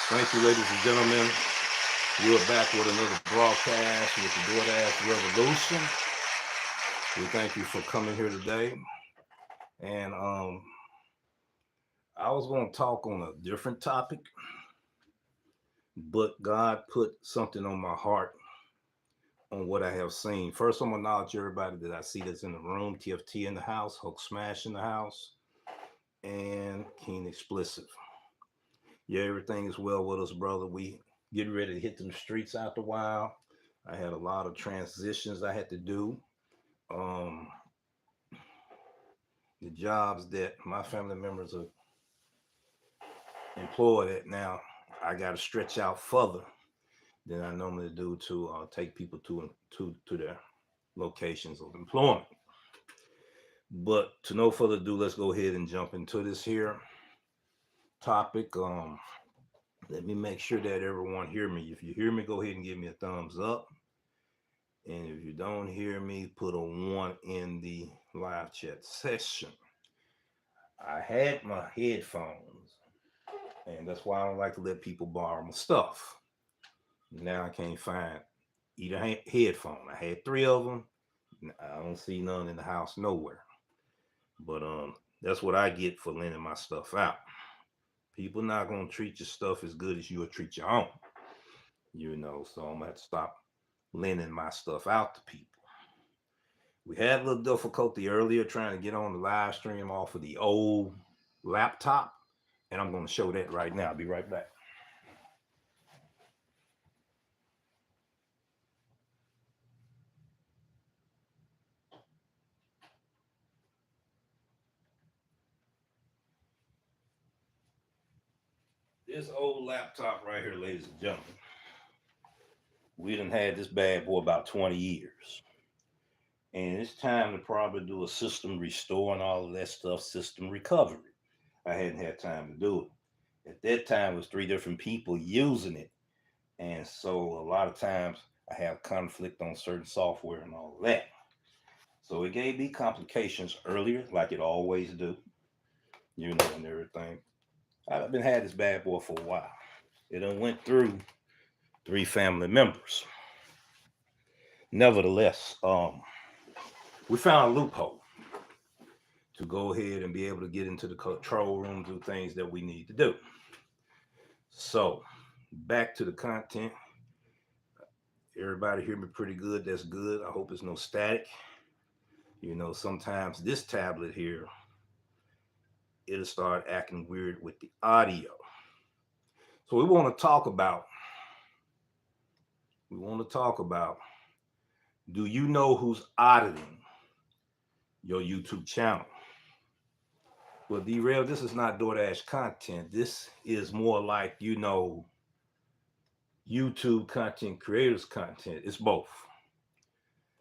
Thank you, ladies and gentlemen. We're back with another broadcast with the DoorDash Revolution. We thank you for coming here today. And I was going to talk on a different topic, but God put something on my heart on what I have seen. First, I'm going to acknowledge everybody that I see that's in the room. TFT in the house, Hulk Smash in the house, and Keen Explicit. Yeah, everything is well with us, brother. We getting ready to hit them streets after a while. I had a lot of transitions I had to do. Um, the jobs that my family members are employed at now, I got to stretch out further than I normally do to take people to their locations of employment. But to no further ado, let's go ahead and jump into this here topic. Let me make sure that everyone hear me. If you hear me, go ahead and give me a thumbs up. And if you don't hear me, put a 1 in the live chat session. I had my headphones, and that's why I don't like to let people borrow my stuff. Now I can't find either headphone. I had 3 of them. I don't see none in the house nowhere. But that's what I get for lending my stuff out. People not gonna treat your stuff as good as you would treat your own. So I'm gonna have to stop lending my stuff out to people. We had a little difficulty earlier trying to get on the live stream off of the old laptop, and I'm going to show that right now. I'll be right back. This old laptop right here, ladies and gentlemen, we done had this bad boy about 20 years. And it's time to probably do a system restore and all of that stuff, system recovery. I hadn't had time to do it. At that time, it was 3 different people using it. And so a lot of times I have conflict on certain software and all of that. So it gave me complications earlier, like it always do, and everything. I've been had this bad boy for a while. It done went through 3 family members. Nevertheless, we found a loophole to go ahead and be able to get into the control room, do things that we need to do. So back to the content. Everybody hear me pretty good? That's good. I hope it's no static. Sometimes this tablet here, it'll start acting weird with the audio. So we want to talk about, do you know who's auditing your YouTube channel? Well, Derail, this is not DoorDash content. This is more like, YouTube content creators content. It's both.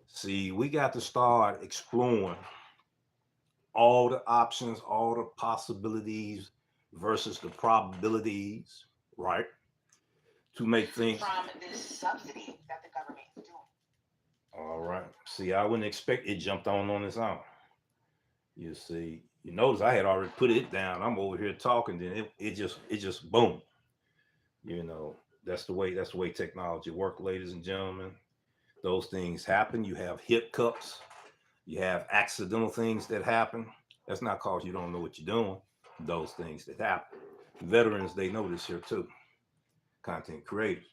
See, we got to start exploring all the options, all the possibilities versus the probabilities, right? To make things from this subsidy that the government is doing. All right. See, I wouldn't expect it jumped on its own. You see, you notice I had already put it down. I'm over here talking, then it just boom. That's the way technology works, ladies and gentlemen. Those things happen. You have hiccups. You have accidental things that happen. That's not because you don't know what you're doing. Those things that happen. Veterans, they know this here too. Content creators.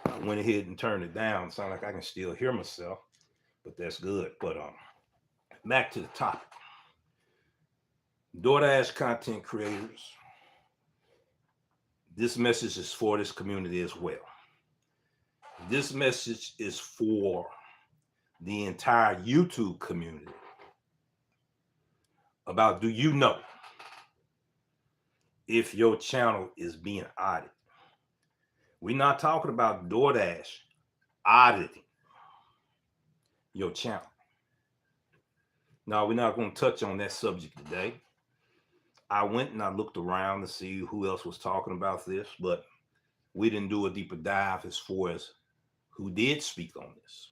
I went ahead and turned it down. Sound like I can still hear myself, but that's good. But back to the topic. DoorDash content creators. This message is for this community as well. This message is for the entire YouTube community about, do you know if your channel is being audited? We're not talking about DoorDash auditing your channel. No, we're not going to touch on that subject today. I went and I looked around to see who else was talking about this, but we didn't do a deeper dive as far as who did speak on this.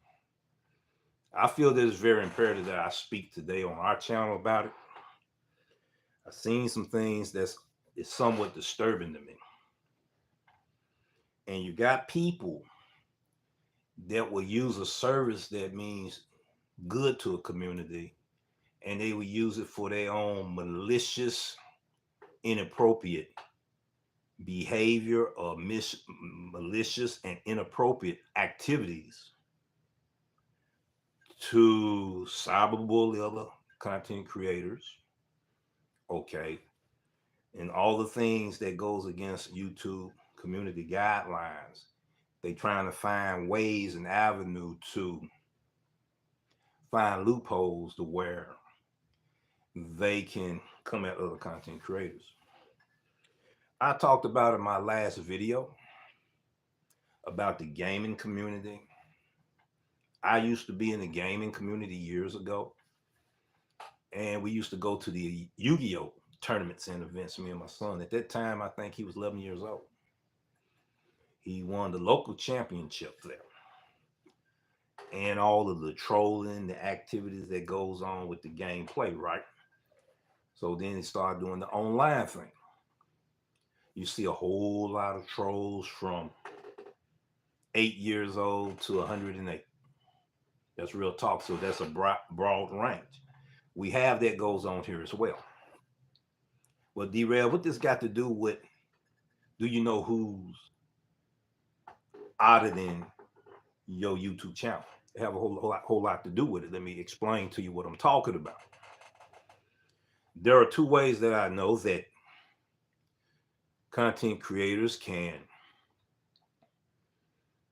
I feel that it's very imperative that I speak today on our channel about it. I've seen some things that's is somewhat disturbing to me. And you got people that will use a service that means good to a community, and they will use it for their own malicious, inappropriate behavior or malicious and inappropriate activities to cyberbully other content creators, okay, and all the things that goes against YouTube community guidelines. They trying to find ways and avenue to find loopholes to where they can come at other content creators. I talked about in my last video about the gaming community. I used to be in the gaming community years ago, and we used to go to the Yu-Gi-Oh tournaments and events, me and my son. At that time, I think he was 11 years old. He won the local championship there. And all of the trolling, the activities that goes on with the gameplay, right? So then he started doing the online thing. You see a whole lot of trolls from 8 years old to 108. That's real talk. So that's a broad range. We have that goes on here as well. Well, D-Rail, what this got to do with, do you know who's auditing your YouTube channel? They have a whole lot to do with it. Let me explain to you what I'm talking about. There are two ways that I know that content creators can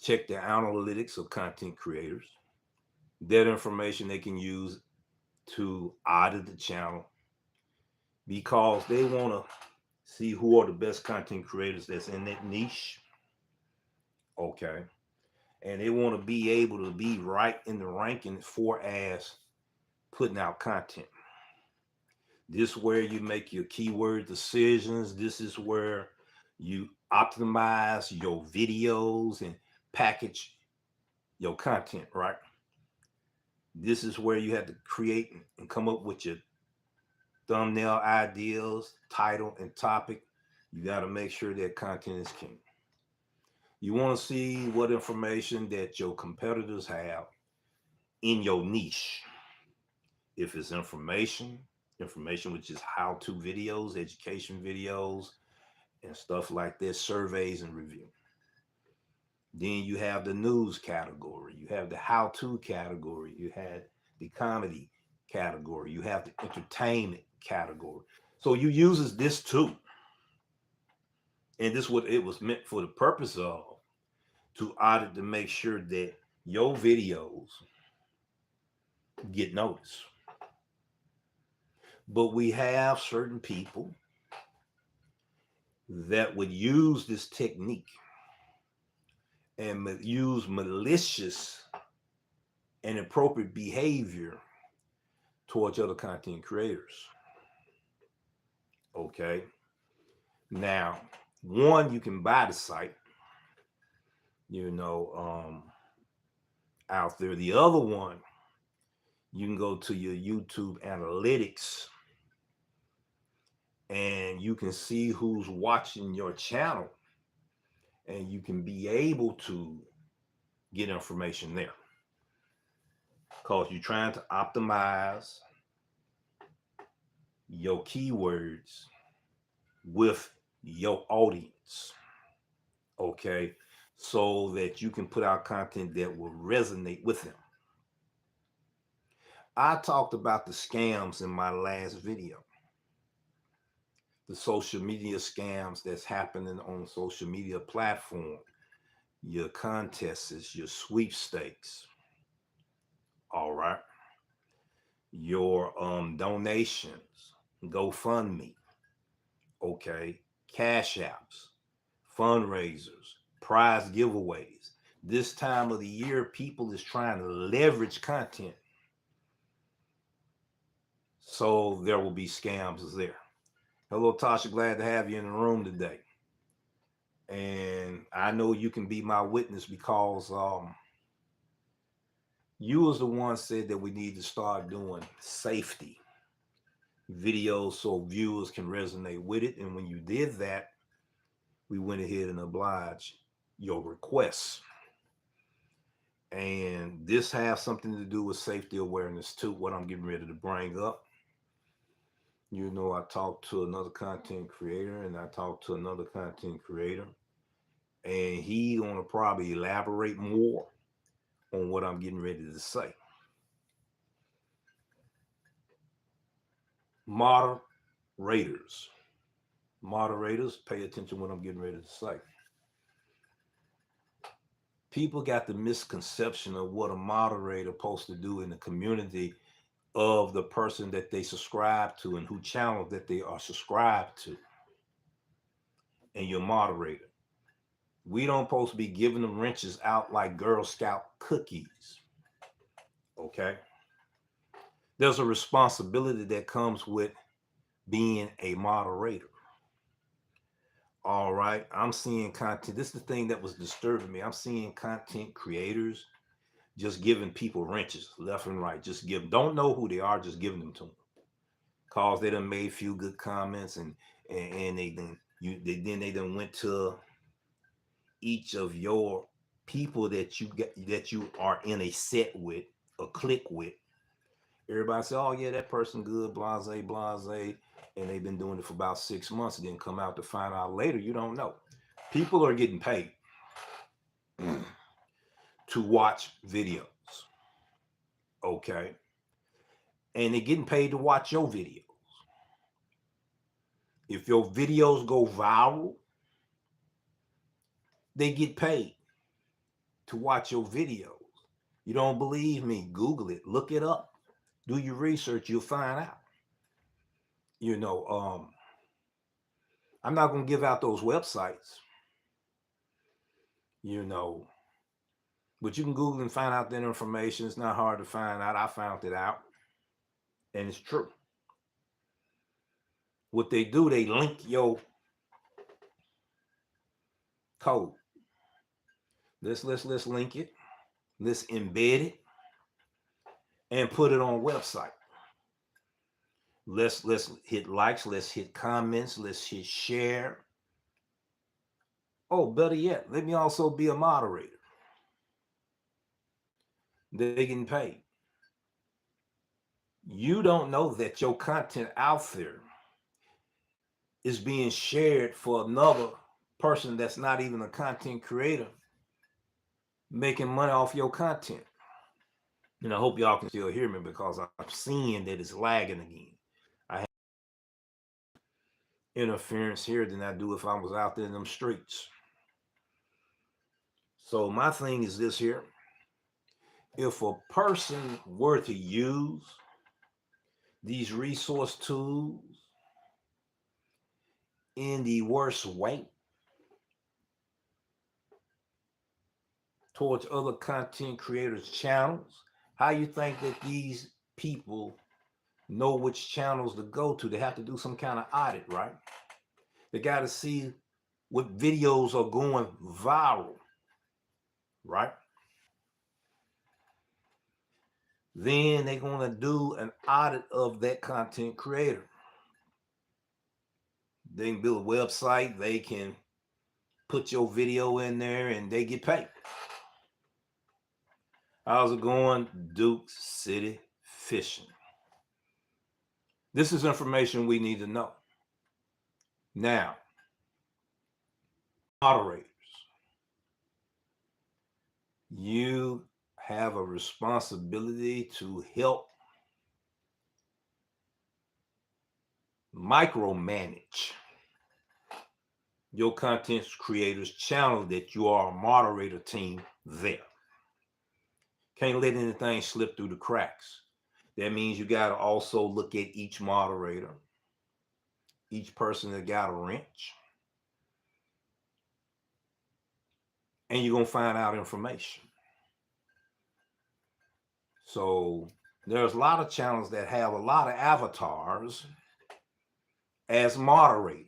check the analytics of content creators. That information they can use to audit the channel because they want to see who are the best content creators that's in that niche. Okay. And they want to be able to be right in the ranking for as putting out content. This is where you make your keyword decisions. This is where you optimize your videos and package your content, right? This is where you have to create and come up with your thumbnail ideas, title, and topic. You got to make sure that content is king. You want to see what information that your competitors have in your niche. If it's information which is how-to videos, education videos, and stuff like this, surveys and review. Then you have the news category. You have the how-to category. You had the comedy category. You have the entertainment category. So you uses this too. And this is what it was meant for the purpose of, to audit to make sure that your videos get noticed. But we have certain people that would use this technique and use malicious and inappropriate behavior towards other content creators. Okay. Now, one, you can buy the site, out there. The other one, you can go to your YouTube analytics and you can see who's watching your channel, and you can be able to get information there because you're trying to optimize your keywords with your audience, okay, so that you can put out content that will resonate with them. I talked about the scams in my last video. The social media scams that's happening on social media platform, your contests, your sweepstakes, all right, your donations, GoFundMe, okay, cash apps, fundraisers, prize giveaways. This time of the year, people is trying to leverage content. So there will be scams there. Hello, Tasha. Glad to have you in the room today. And I know you can be my witness because you was the one said that we need to start doing safety videos so viewers can resonate with it. And when you did that, we went ahead and obliged your requests. And this has something to do with safety awareness too, what I'm getting ready to bring up. You know, I talked to another content creator and I talked to another content creator, and he gonna probably elaborate more on what I'm getting ready to say. Moderators, pay attention to what I'm getting ready to say. People got the misconception of what a moderator supposed to do in the community of the person that they subscribe to and who channel that they are subscribed to. And your moderator, we don't supposed to be giving them wrenches out like Girl Scout cookies. Okay, there's a responsibility that comes with being a moderator. All right, I'm seeing content. This is the thing that was disturbing me. I'm seeing content creators just giving people wrenches left and right. Just don't know who they are, just giving them to them. Cause they done made a few good comments and they done went to each of your people that you are in a set with, a click with. Everybody say, oh yeah, that person good, blase, blase. And they've been doing it for about 6 months and then come out to find out later, you don't know. People are getting paid to watch videos. Okay. And they're getting paid to watch your videos. If your videos go viral, they get paid to watch your videos. You don't believe me? Google it, look it up, do your research, you'll find out. You know, I'm not going to give out those websites, you know, but you can Google and find out that information. It's not hard to find out. I found it out, and it's true. What they do, they link your code. Let's link it. Let's embed it and put it on a website. Let's hit likes. Let's hit comments. Let's hit share. Oh, better yet, let me also be a moderator. They're getting paid. You don't know that your content out there is being shared for another person that's not even a content creator, making money off your content. And I hope y'all can still hear me because I'm seeing that it's lagging again. I have interference here than I do if I was out there in them streets. So my thing is this here. If a person were to use these resource tools in the worst way towards other content creators' channels, how you think that these people know which channels to go to? They have to do some kind of audit, right? They got to see what videos are going viral, right? Then they're going to do an audit of that content creator. They can build a website, they can put your video in there, and they get paid. How's it going? Duke City Fishing. This is information we need to know. Now, moderators, you have a responsibility to help micromanage your content creators' channel that you are a moderator team there. Can't let anything slip through the cracks. That means you got to also look at each moderator, each person that got a wrench. and you're going to find out information. So there's a lot of channels that have a lot of avatars as moderators.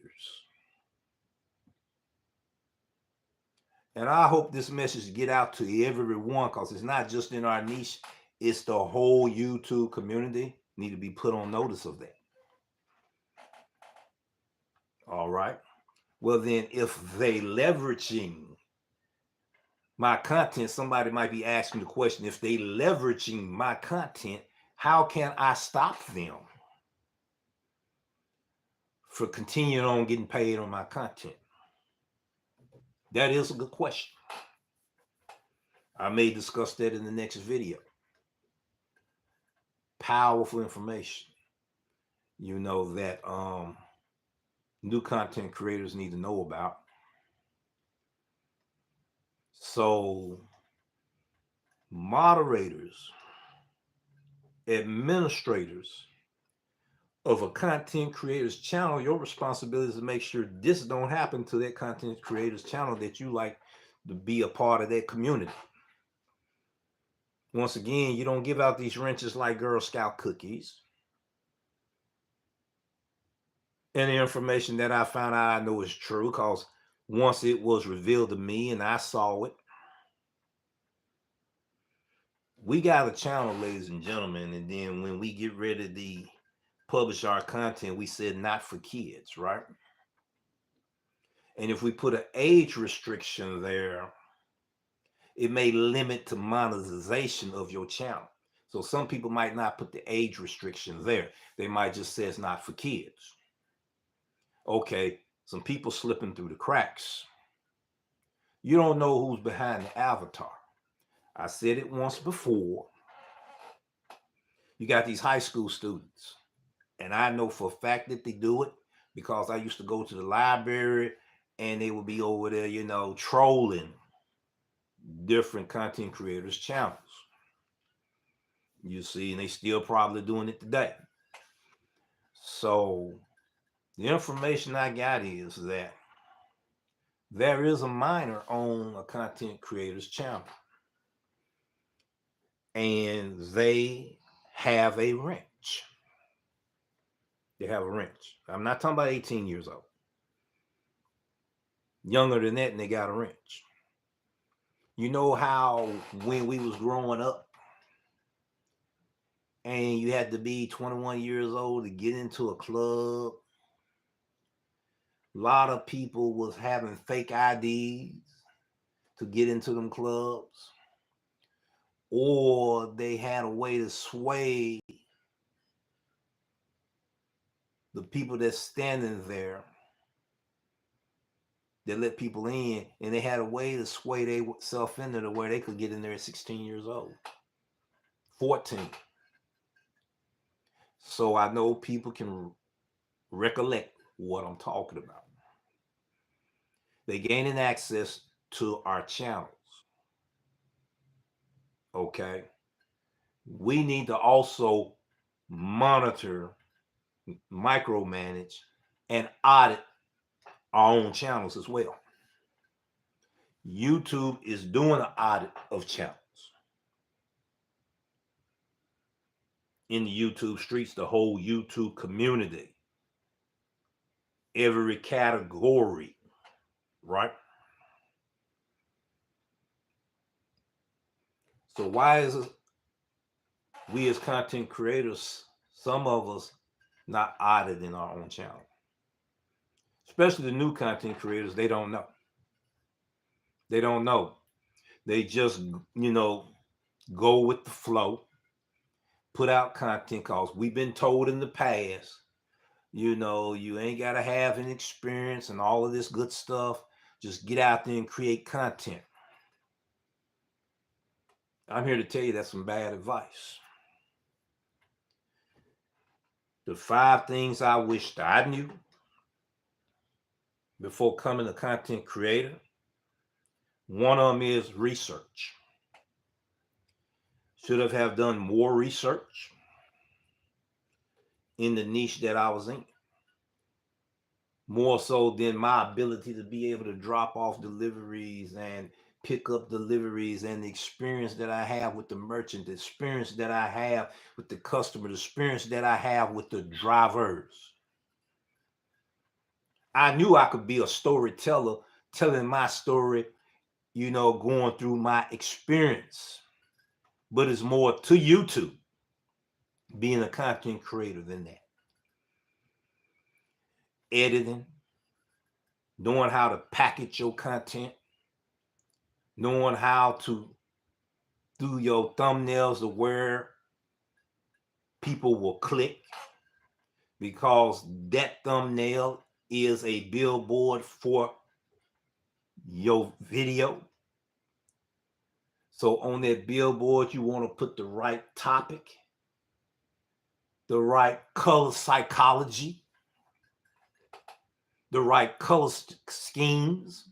And I hope this message get out to everyone, because it's not just in our niche, it's the whole YouTube community need to be put on notice of that. All right. Well, then if they leveraging my content, somebody might be asking the question, if they leveraging my content, how can I stop them for continuing on getting paid on my content? That is a good question. I may discuss that in the next video. Powerful information, you know, that new content creators need to know about. So moderators, administrators of a content creator's channel, your responsibility is to make sure this don't happen to that content creator's channel that you like to be a part of that community. Once again, you don't give out these wrenches like Girl Scout cookies. And the information that I found out, I know is true, because once it was revealed to me and I saw it. We got a channel, ladies and gentlemen, and then when we get ready to publish our content, we said not for kids, right? And if we put an age restriction there, it may limit the monetization of your channel. So some people might not put the age restriction there. They might just say it's not for kids. Okay, some people slipping through the cracks. You don't know who's behind the avatar. I said it once before. You got these high school students, and I know for a fact that they do it because I used to go to the library and they would be over there, you know, trolling different content creators' channels. You see, and they still probably doing it today. So the information I got is that there is a minor on a content creator's channel, and they have a wrench. They have a wrench. I'm not talking about 18 years old. Younger than that, and they got a wrench. You know how when we was growing up and you had to be 21 years old to get into a club? A lot of people was having fake IDs to get into them clubs, or they had a way to sway the people that's standing there that let people in, and they had a way to sway themselves into the where they could get in there at 16 years old, 14. So I know people can recollect what I'm talking about. They gaining access to our channels. Okay. We need to also monitor, micromanage, and audit our own channels as well. YouTube is doing an audit of channels. In the YouTube streets, the whole YouTube community, every category, right? So why is it we as content creators, some of us, not auditing our own channel? Especially the new content creators, they don't know. They don't know. They just, you know, go with the flow, put out content, because we've been told in the past, you know, you ain't got to have an experience and all of this good stuff. Just get out there and create content. I'm here to tell you that's some bad advice. The 5 things I wished I knew before becoming a content creator. One of them is research. Should have done more research in the niche that I was in. More so than my ability to be able to drop off deliveries and pickup deliveries, and the experience that I have with the merchant, the experience that I have with the customer, the experience that I have with the drivers. I knew I could be a storyteller, telling my story, going through my experience. But it's more to YouTube being a content creator than that. Editing, knowing how to package your content, knowing how to do your thumbnails to where people will click, because that thumbnail is a billboard for your video. So on that billboard, you want to put the right topic, the right color psychology, the right color schemes,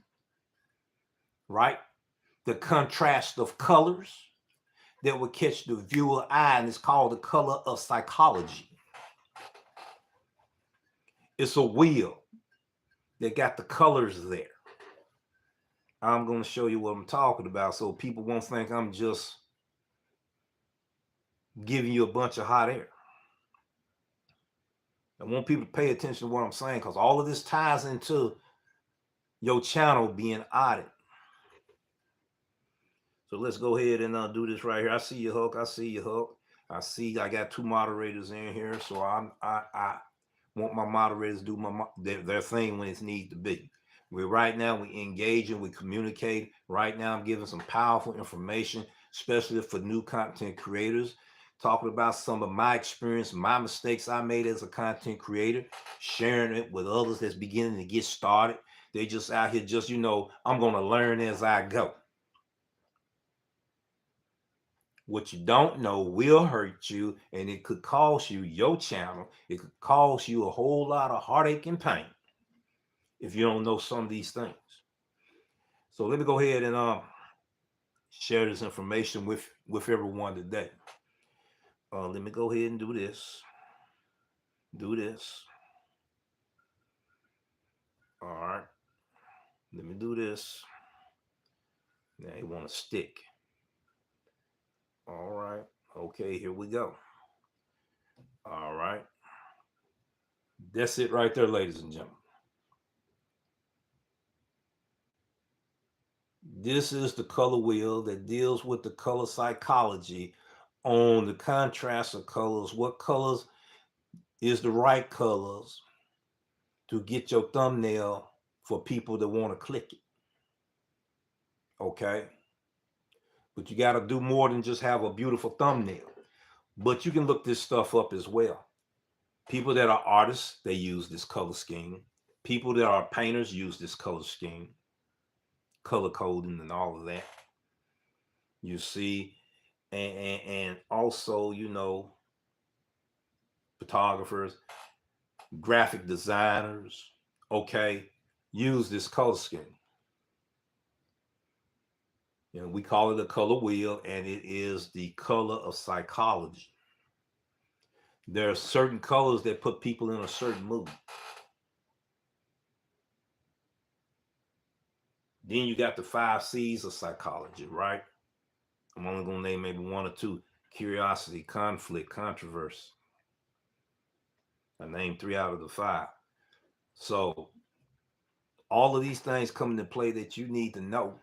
right? The contrast of colors that will catch the viewer eye, and it's called the color of psychology. It's a wheel that got the colors there. I'm going to show you what I'm talking about so people won't think I'm just giving you a bunch of hot air. I want people to pay attention to what I'm saying, because all of this ties into your channel being audited. So let's go ahead and do this right here. I see you, Hulk. I see you, Hulk. I got two moderators in here, so I want my moderators to do their thing when it needs to be. Right now we engaging, we communicate. Right now I'm giving some powerful information, especially for new content creators, talking about some of my experience, my mistakes I made as a content creator, sharing it with others that's beginning to get started. They just out here just, I'm going to learn as I go. What you don't know will hurt you, and it could cost you your channel. It could cause you a whole lot of heartache and pain if you don't know some of these things. So let me go ahead and share this information with everyone today. Let me go ahead and do this. All right. Let me do this. Now you want to stick. All right. Okay, here we go. All right. That's it right there, ladies and gentlemen. This is the color wheel that deals with the color psychology on the contrast of colors. What colors is the right colors to get your thumbnail for people that want to click it? Okay. But you got to do more than just have a beautiful thumbnail. But you can look this stuff up as well. People that are artists, they use this color scheme. People that are painters use this color scheme, color coding and all of that. You see, and also, photographers, graphic designers, okay, use this color scheme. We call it a color wheel, and it is the color of psychology. There are certain colors that put people in a certain mood. Then you got the 5 C's of psychology, right? I'm only going to name maybe one or two. Curiosity, conflict, controversy. I named 3 out of the 5. So all of these things come into play that you need to know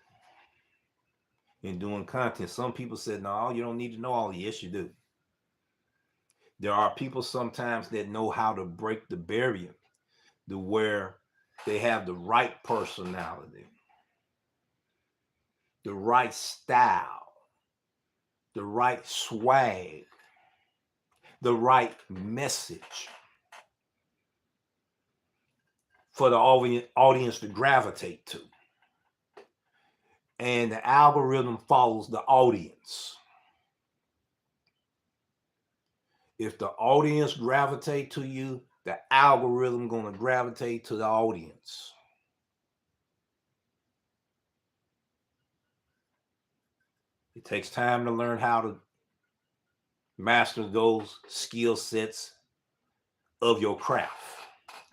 in doing content. Some people said, no, you don't need to know all. Yes, you do. There are people sometimes that know how to break the barrier to where they have the right personality, the right style, the right swag, the right message for the audience to gravitate to. And the algorithm follows the audience. If the audience gravitate to you, the algorithm going to gravitate to the audience. It takes time to learn how to master those skill sets of your craft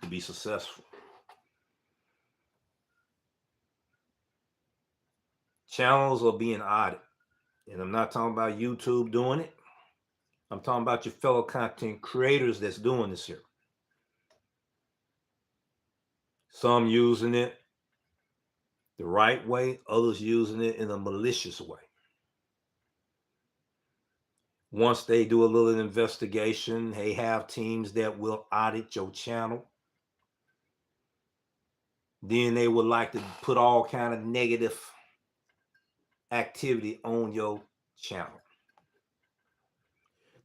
to be successful. Channels are being audited. And I'm not talking about YouTube doing it. I'm talking about your fellow content creators that's doing this here. Some using it the right way, others using it in a malicious way. Once they do a little investigation, they have teams that will audit your channel. Then they would like to put all kind of negative activity on your channel.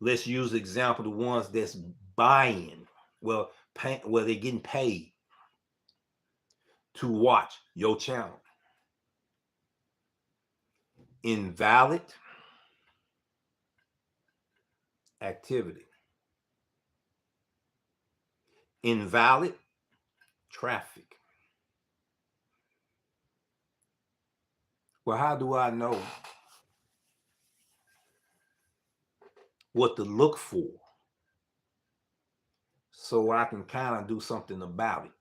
Let's use the example, the ones that's buying, well, they're getting paid to watch your channel. Invalid activity. Invalid traffic. Well, how do I know what to look for so I can kind of do something about it?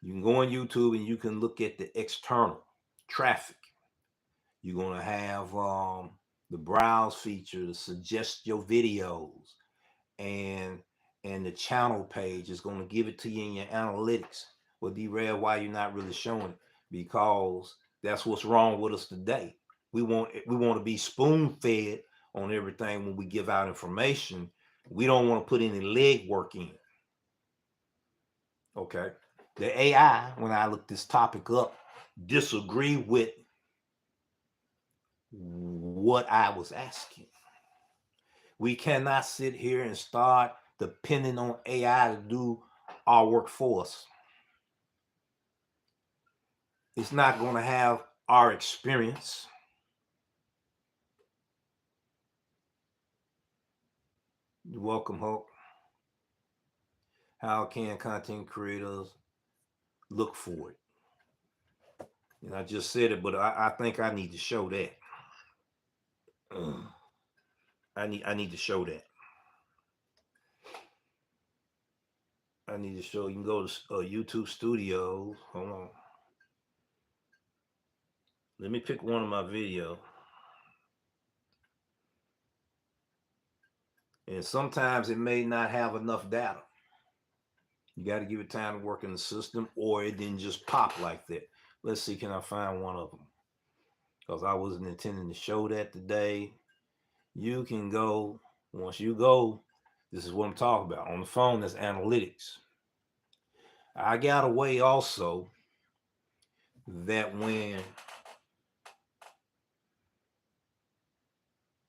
You can go on YouTube and you can look at the external traffic. You're going to have the browse feature to suggest your videos, and the channel page is going to give it to you in your analytics. Well, D-Red, why you're not really showing it? Because that's what's wrong with us today. We want to be spoon-fed on everything when we give out information. We don't want to put any leg work in. Okay. The AI, when I look this topic up, disagree with what I was asking. We cannot sit here and start depending on AI to do our work for us. It's not going to have our experience. You're welcome, Hope. How can content creators look for it? And I just said it, but I think I need to show that. I need to show that. I need to show. You can go to YouTube Studios. Hold on. Let me pick one of my videos. And sometimes it may not have enough data. You got to give it time to work in the system, or it didn't just pop like that. Let's see, can I find one of them? Because I wasn't intending to show that today. You can go, once you go, this is what I'm talking about. On the phone, that's analytics. I got a way also that when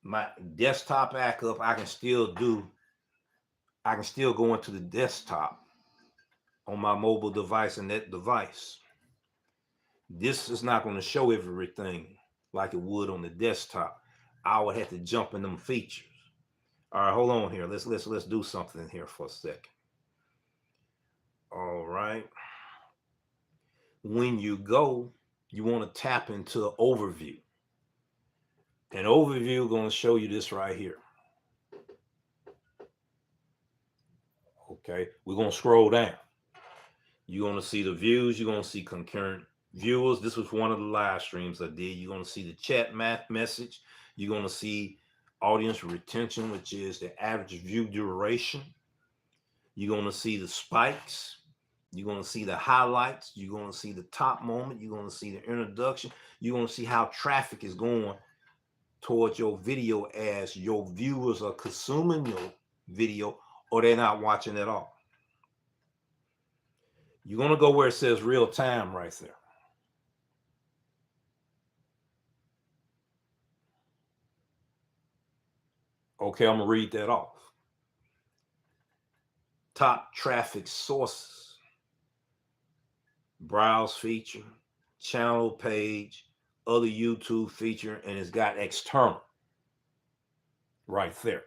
my desktop back up, I can still go into the desktop on my mobile device and that device. This is not going to show everything like it would on the desktop. I would have to jump in them features. All right, hold on here. Let's do something here for a second. All right. When you go, you want to tap into overview. An overview going to show you this right here. Okay, we're going to scroll down. You're going to see the views. You're going to see concurrent viewers. This was one of the live streams I did. You're going to see the chat message. You're going to see audience retention, which is the average view duration. You're going to see the spikes. You're going to see the highlights. You're going to see the top moment. You're going to see the introduction. You're going to see how traffic is going towards your video as your viewers are consuming your video or they're not watching at all. You're going to go where it says real time right there. Okay, I'm going to read that off. Top traffic sources, browse feature, channel page, other YouTube feature, and it's got external right there.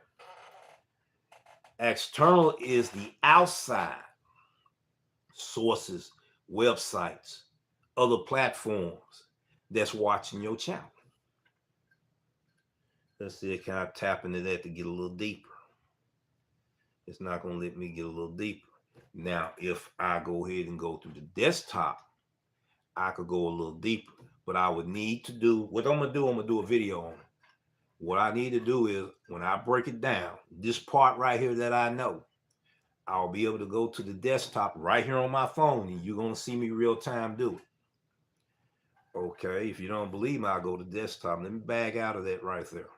External is the outside sources, websites, other platforms that's watching your channel. Let's see, can I tap into that to get a little deeper? It's not going to let me get a little deeper. Now, if I go ahead and go through the desktop, I could go a little deeper. But I would need to do what I'm gonna do a video on it. What I need to do is when I break it down, this part right here that I know, I'll be able to go to the desktop right here on my phone, and you're gonna see me real time do it. Okay, if you don't believe me, I'll go to desktop. Let me back out of that right there.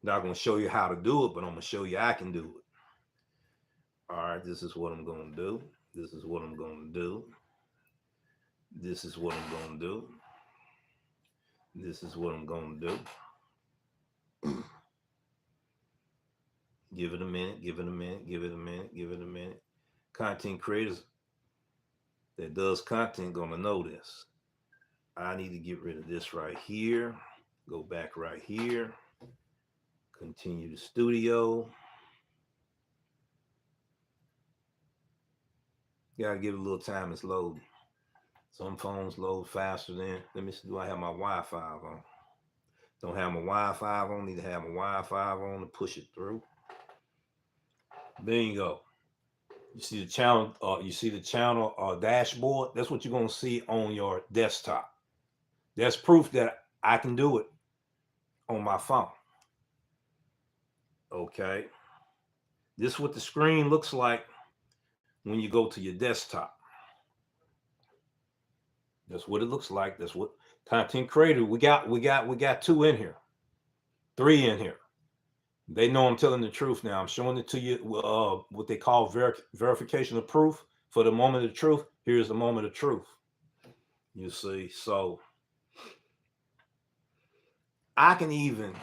Not gonna show you how to do it, but I'm gonna show you I can do it. All right, this is what I'm gonna do. This is what I'm gonna do. This is what I'm gonna do. This is what I'm gonna do. Give it a minute, give it a minute, give it a minute, give it a minute. Content creators that does content gonna know this. I need to get rid of this right here. Go back right here. Continue the studio. Gotta give it a little time, it's loading. Some phones load faster than, let me see, do I have my Wi-Fi on? Don't have my Wi-Fi on, need to have my Wi-Fi on to push it through. There you go. You see the channel, dashboard. That's what you're gonna see on your desktop. That's proof that I can do it on my phone. Okay. This is what the screen looks like when you go to your desktop. That's what it looks like. That's what content creator. We got 2 in here, 3 in here. They know I'm telling the truth now. I'm showing it to you. What they call verification of proof for the moment of truth. Here's the moment of truth. You see, so I can even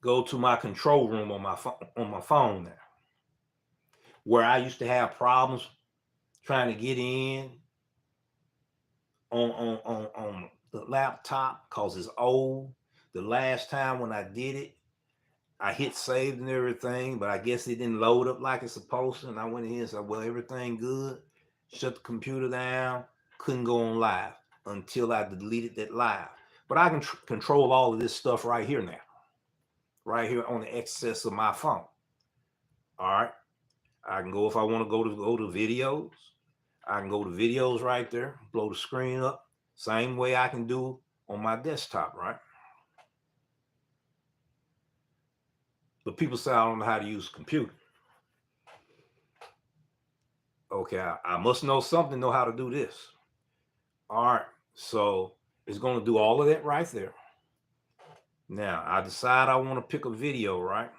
go to my control room on my phone now, where I used to have problems trying to get in on the laptop because it's old. The last time when I did it, I hit saved and everything, but I guess it didn't load up like it's supposed to. And I went in and said, well, everything good. Shut the computer down. Couldn't go on live until I deleted that live. But I can control all of this stuff right here now. Right here on the access of my phone. All right. I can go if I want to go to videos. I can go to videos right there, blow the screen up. Same way I can do on my desktop, right? But people say I don't know how to use a computer. Okay, I must know something, know how to do this. All right, so it's going to do all of that right there. Now, I decide I want to pick a video, right?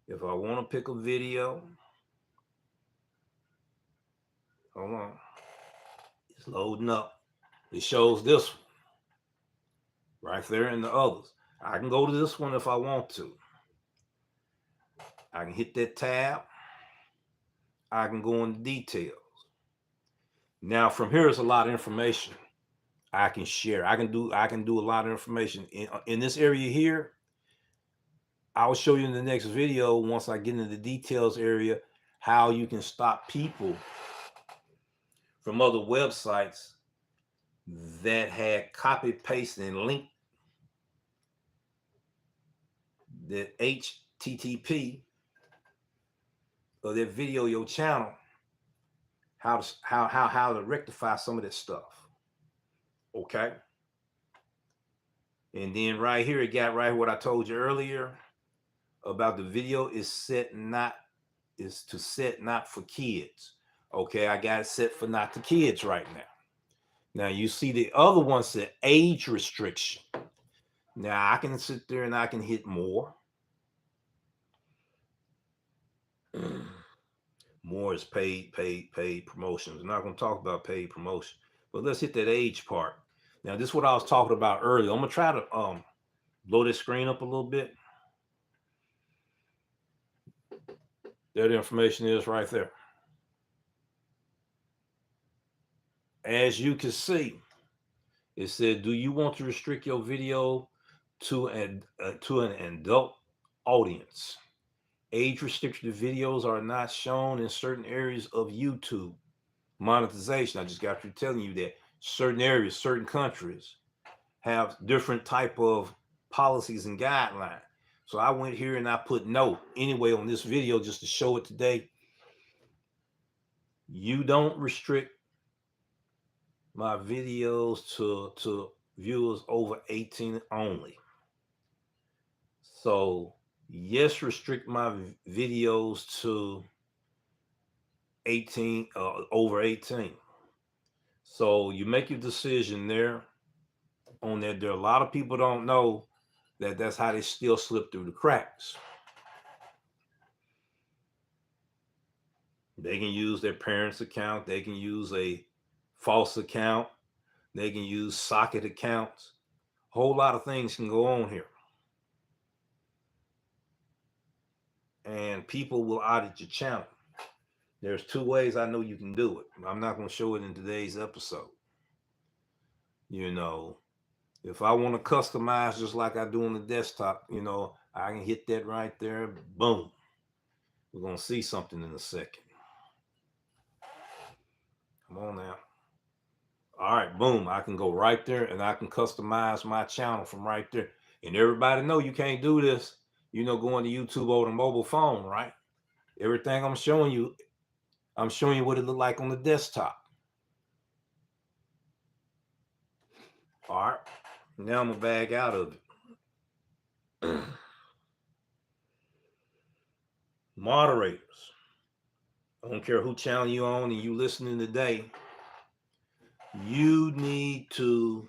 If I want to pick a video, hold on. It's loading up. It shows this one right there and the others. I can go to this one if I want to. I can hit that tab. I can go into details. Now from here is a lot of information I can share. I can do a lot of information in this area here. I'll show you in the next video, once I get into the details area, how you can stop people from other websites that had copy, pasted, and linked the HTTP of that video, your channel, how to rectify some of that stuff. Okay. And then right here, it got right what I told you earlier about the video is to set not for kids. Okay, I got it set for not to kids right now. Now you see the other one said age restriction. Now I can sit there and I can hit more. More is paid promotions. I'm not going to talk about paid promotion, but let's hit that age part. Now this is what I was talking about earlier. I'm going to try to blow this screen up a little bit. There the information is right there. As you can see, it said, do you want to restrict your video to an adult audience? Age restricted videos are not shown in certain areas of YouTube monetization. I just got through telling you that certain areas, certain countries have different type of policies and guidelines. So I went here and I put no anyway on this video just to show it today. You don't restrict my videos to viewers over 18 only. So yes, restrict my videos to 18 over 18. So you make your decision there on that. There are a lot of people don't know that that's how they still slip through the cracks. They can use their parents' account, they can use a false account, they can use socket accounts. A whole lot of things can go on here. And people will audit your channel. There's two ways I know you can do it. I'm not going to show it in today's episode. You know, if I want to customize just like I do on the desktop, I can hit that right there. Boom. We're going to see something in a second. Come on now. All right, boom. I can go right there and I can customize my channel from right there. And everybody know you can't do this, going to YouTube over the mobile phone, right? Everything I'm showing you what it look like on the desktop. All right. Now I'm going to bag out of it. Moderators. I don't care who channel you on and you listening today. You need to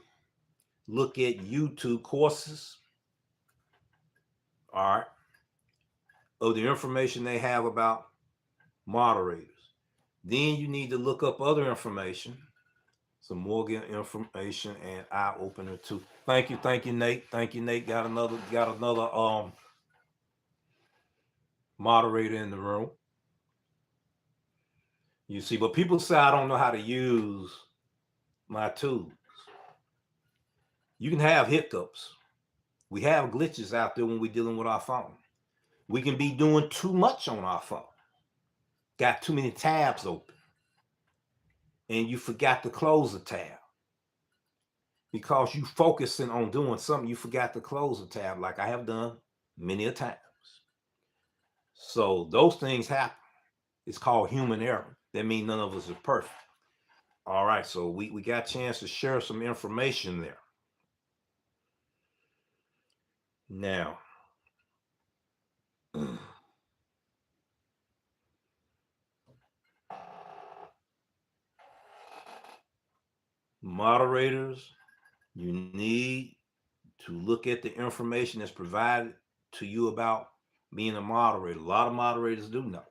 look at YouTube courses. All right. Of the information they have about moderators. Then you need to look up other information, some more information and eye opener too. Thank you, Nate. Thank you, Nate. Got another moderator in the room. You see, but people say I don't know how to use my tools. You can have hiccups. We have glitches out there when we're dealing with our phone. We can be doing too much on our phone. Got too many tabs open. And you forgot to close a tab. Because you focusing on doing something, you forgot to close a tab, like I have done many a times. So those things happen. It's called human error. That means none of us are perfect. All right, so we got a chance to share some information there. Now, moderators, you need to look at the information that's provided to you about being a moderator. A lot of moderators do know.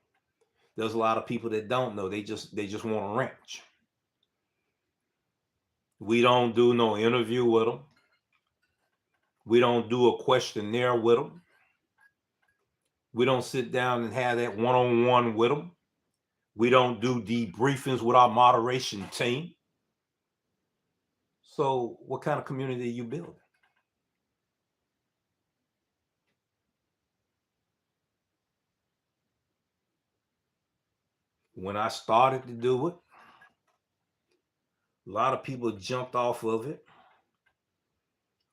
There's a lot of people that don't know. They just want to wrench. We don't do no interview with them. We don't do a questionnaire with them. We don't sit down and have that one-on-one with them. We don't do debriefings with our moderation team. So what kind of community are you building? When I started to do it, a lot of people jumped off of it,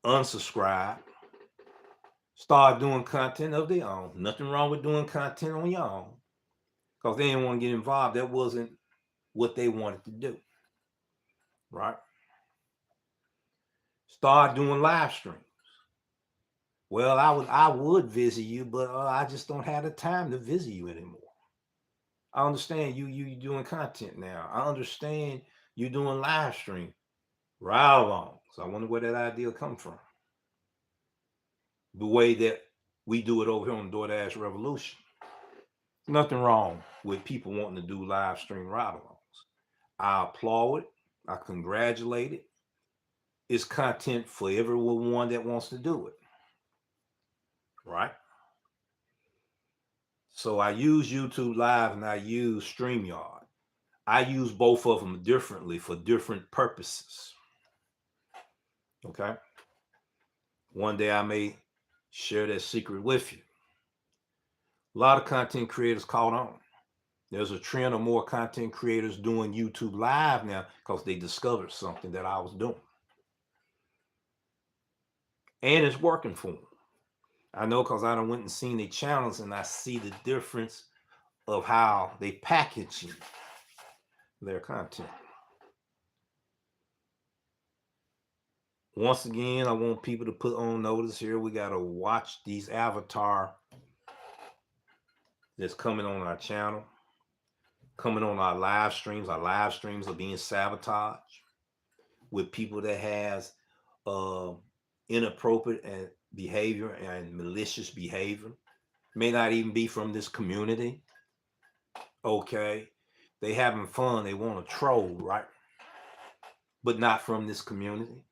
unsubscribed, started doing content of their own. Nothing wrong with doing content on your own, because they didn't want to get involved. That wasn't what they wanted to do, right? Start doing live streams. Well, I would visit you, but I just don't have the time to visit you anymore. I understand you doing content now. I understand you doing live stream. Right along. So I wonder where that idea come from. The way that we do it over here on DoorDash Revolution. Nothing wrong with people wanting to do live stream ride-alongs. I applaud it. I congratulate it. It's content for everyone that wants to do it. Right? So I use YouTube Live and I use StreamYard. I use both of them differently for different purposes. Okay? One day I may share that secret with you. A lot of content creators caught on. There's a trend of more content creators doing YouTube Live now because they discovered something that I was doing. And it's working for them. I know because I done went and seen their channels and I see the difference of how they package their content. Once again, I want people to put on notice here. We got to watch these avatar that's coming on our channel, coming on our live streams. Our live streams are being sabotaged with people that has uh, inappropriate and behavior and malicious behavior. May not even be from this community. Okay, they having fun. They want to troll, right? But not from this community.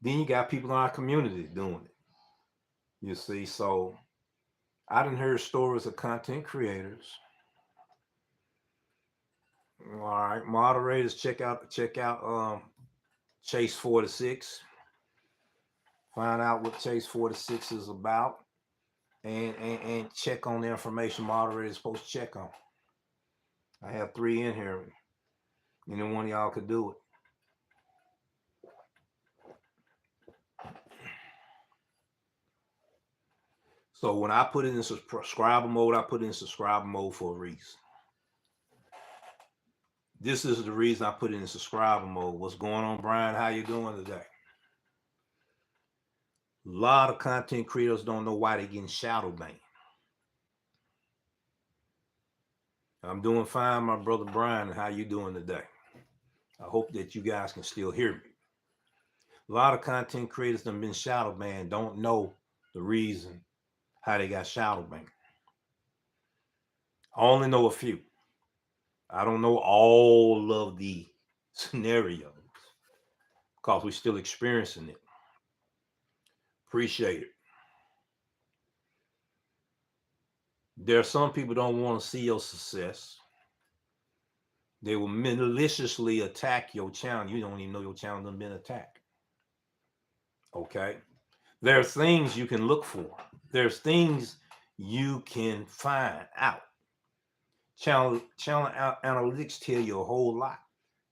Then you got people in our community doing it. You see, so I done heard stories of content creators. All right, moderators, check out Chase 46. Find out what Chase 46 is about, and check on the information moderators supposed to check on. I have 3 in here. Any one of y'all could do it. So when I put it in subscriber mode, I put it in subscriber mode for a reason. This is the reason I put it in subscriber mode. What's going on, Brian? How you doing today? A lot of content creators don't know why they're getting shadow banned. I'm doing fine, my brother Brian. How you doing today? I hope that you guys can still hear me. A lot of content creators that have been shadow banned don't know the reason how they got shadow banned. I only know a few. I don't know all of the scenarios because we're still experiencing it. Appreciate it. There are some people don't want to see your success. They will maliciously attack your channel. You don't even know your channel has been attacked. Okay? There are things you can look for. There's things you can find out. Channel analytics tell you a whole lot.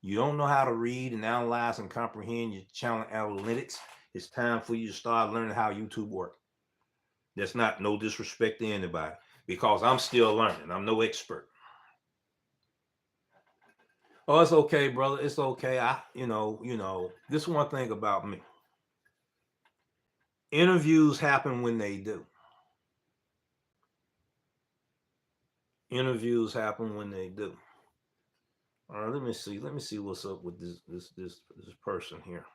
You don't know how to read and analyze and comprehend your channel analytics. It's time for you to start learning how YouTube works. That's not no disrespect to anybody, because I'm still learning. I'm no expert. Oh, it's okay, brother. It's okay. This one thing about me. Interviews happen when they do. Interviews happen when they do. All right, let me see. Let me see what's up with this person here.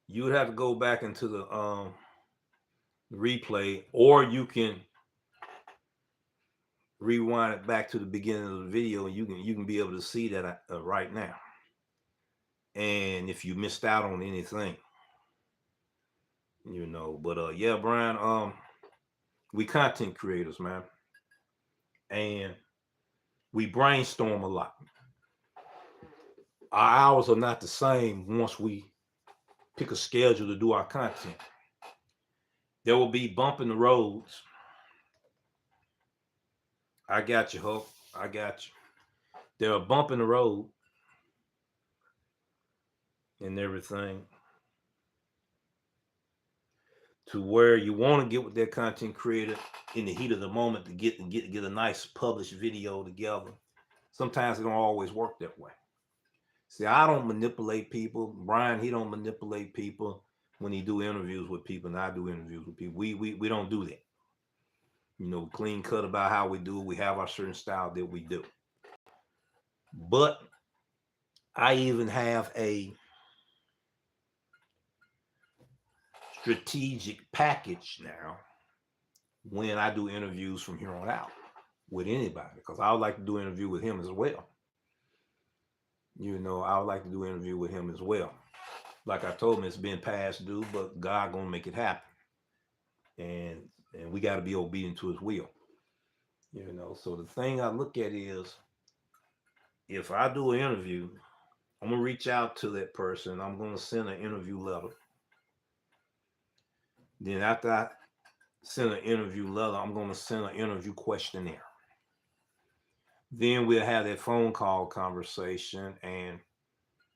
You would have to go back into the replay, or you can rewind it back to the beginning of the video, and you can be able to see that right now. And if you missed out on anything, but yeah, Brian, we content creators, man, and we brainstorm a lot. Our hours are not the same once we pick a schedule to do our content. There will be bump in the roads. I got you, Hope. I got you. There are bump in the road and everything, to where you want to get with that content creator in the heat of the moment to get a nice published video together. Sometimes it don't always work that way. See, I don't manipulate people. Brian, he don't manipulate people when he do interviews with people, and I do interviews with people. We don't do that. Clean cut about how we do it. We have our certain style that we do. But I even have a strategic package now when I do interviews from here on out with anybody, because I would like to do an interview with him as well. I would like to do an interview with him as well. Like I told him, it's been past due, but God gonna make it happen. And we got to be obedient to his will. So the thing I look at is, if I do an interview, I'm gonna reach out to that person. I'm gonna send an interview letter. Then after I send an interview letter, I'm gonna send an interview questionnaire. Then we'll have that phone call conversation, and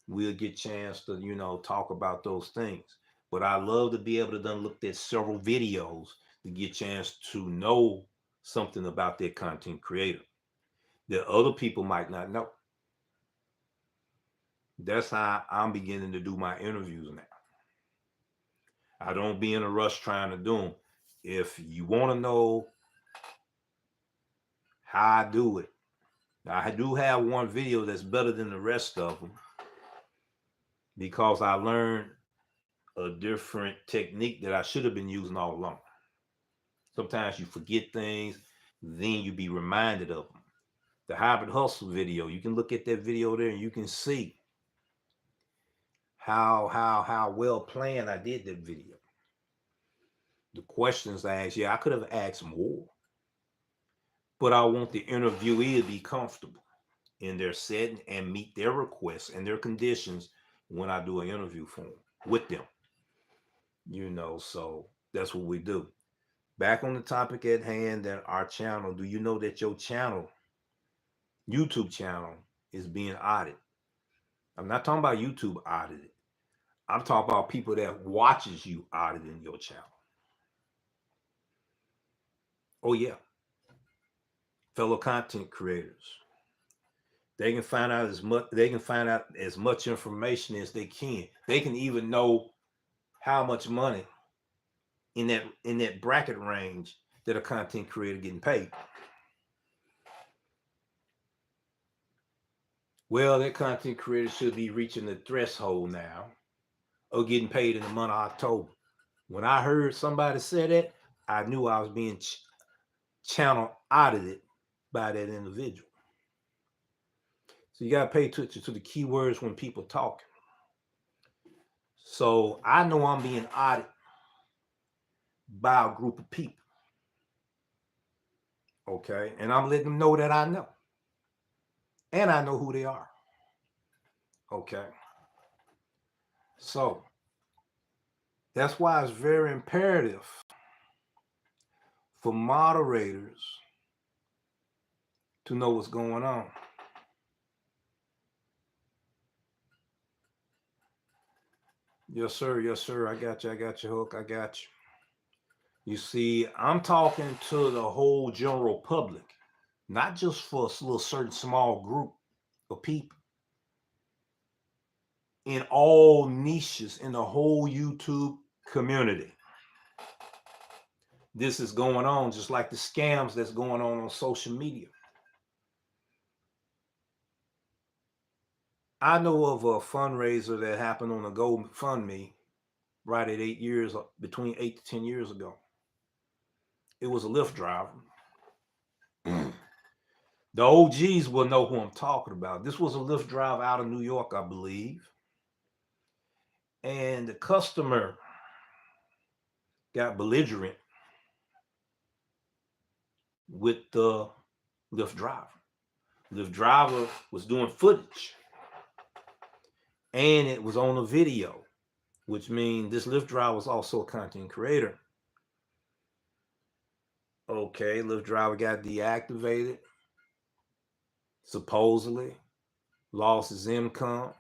we'll get a chance to, talk about those things. But I love to be able to look at several videos to get a chance to know something about their content creator that other people might not know. That's how I'm beginning to do my interviews now. I don't be in a rush trying to do them. If you want to know how I do it, I do have one video that's better than the rest of them because I learned a different technique that I should have been using all along. Sometimes you forget things, then you be reminded of them. The hybrid hustle video, you can look at that video there and you can see how well planned I did that video. The questions I asked, yeah, I could have asked more, but I want the interviewee to be comfortable in their setting and meet their requests and their conditions when I do an interview for them with them. So that's what we do. Back on the topic at hand, that our channel, do you know that your channel, YouTube channel, is being audited? I'm not talking about YouTube audited. I'm talking about people that watches you auditing your channel. Oh yeah, fellow content creators. They can find out as much information as they can. They can even know how much money in that bracket range that a content creator getting paid. Well, that content creator should be reaching the threshold now of getting paid in the month of October. When I heard somebody say that, I knew I was being channel audited by that individual. So you got to pay attention to the keywords when people talk. So I know I'm being audited by a group of people. Okay. And I'm letting them know that I know. And I know who they are. Okay. So that's why it's very imperative for moderators to know what's going on. Yes, sir. Yes, sir. I got you. I got you, Hook. I got you. You see, I'm talking to the whole general public, not just for a little certain small group of people. In all niches in the whole YouTube community. This is going on just like the scams that's going on social media. I know of a fundraiser that happened on a GoFundMe right at 8 years, between 8 to 10 years ago. It was a Lyft driver. The OGs will know who I'm talking about. This was a Lyft driver out of New York, I believe. And the customer got belligerent with the Lyft driver. Lyft driver was doing footage. And it was on a video, which means this Lyft driver was also a content creator. Okay, Lyft driver got deactivated, supposedly, lost his income.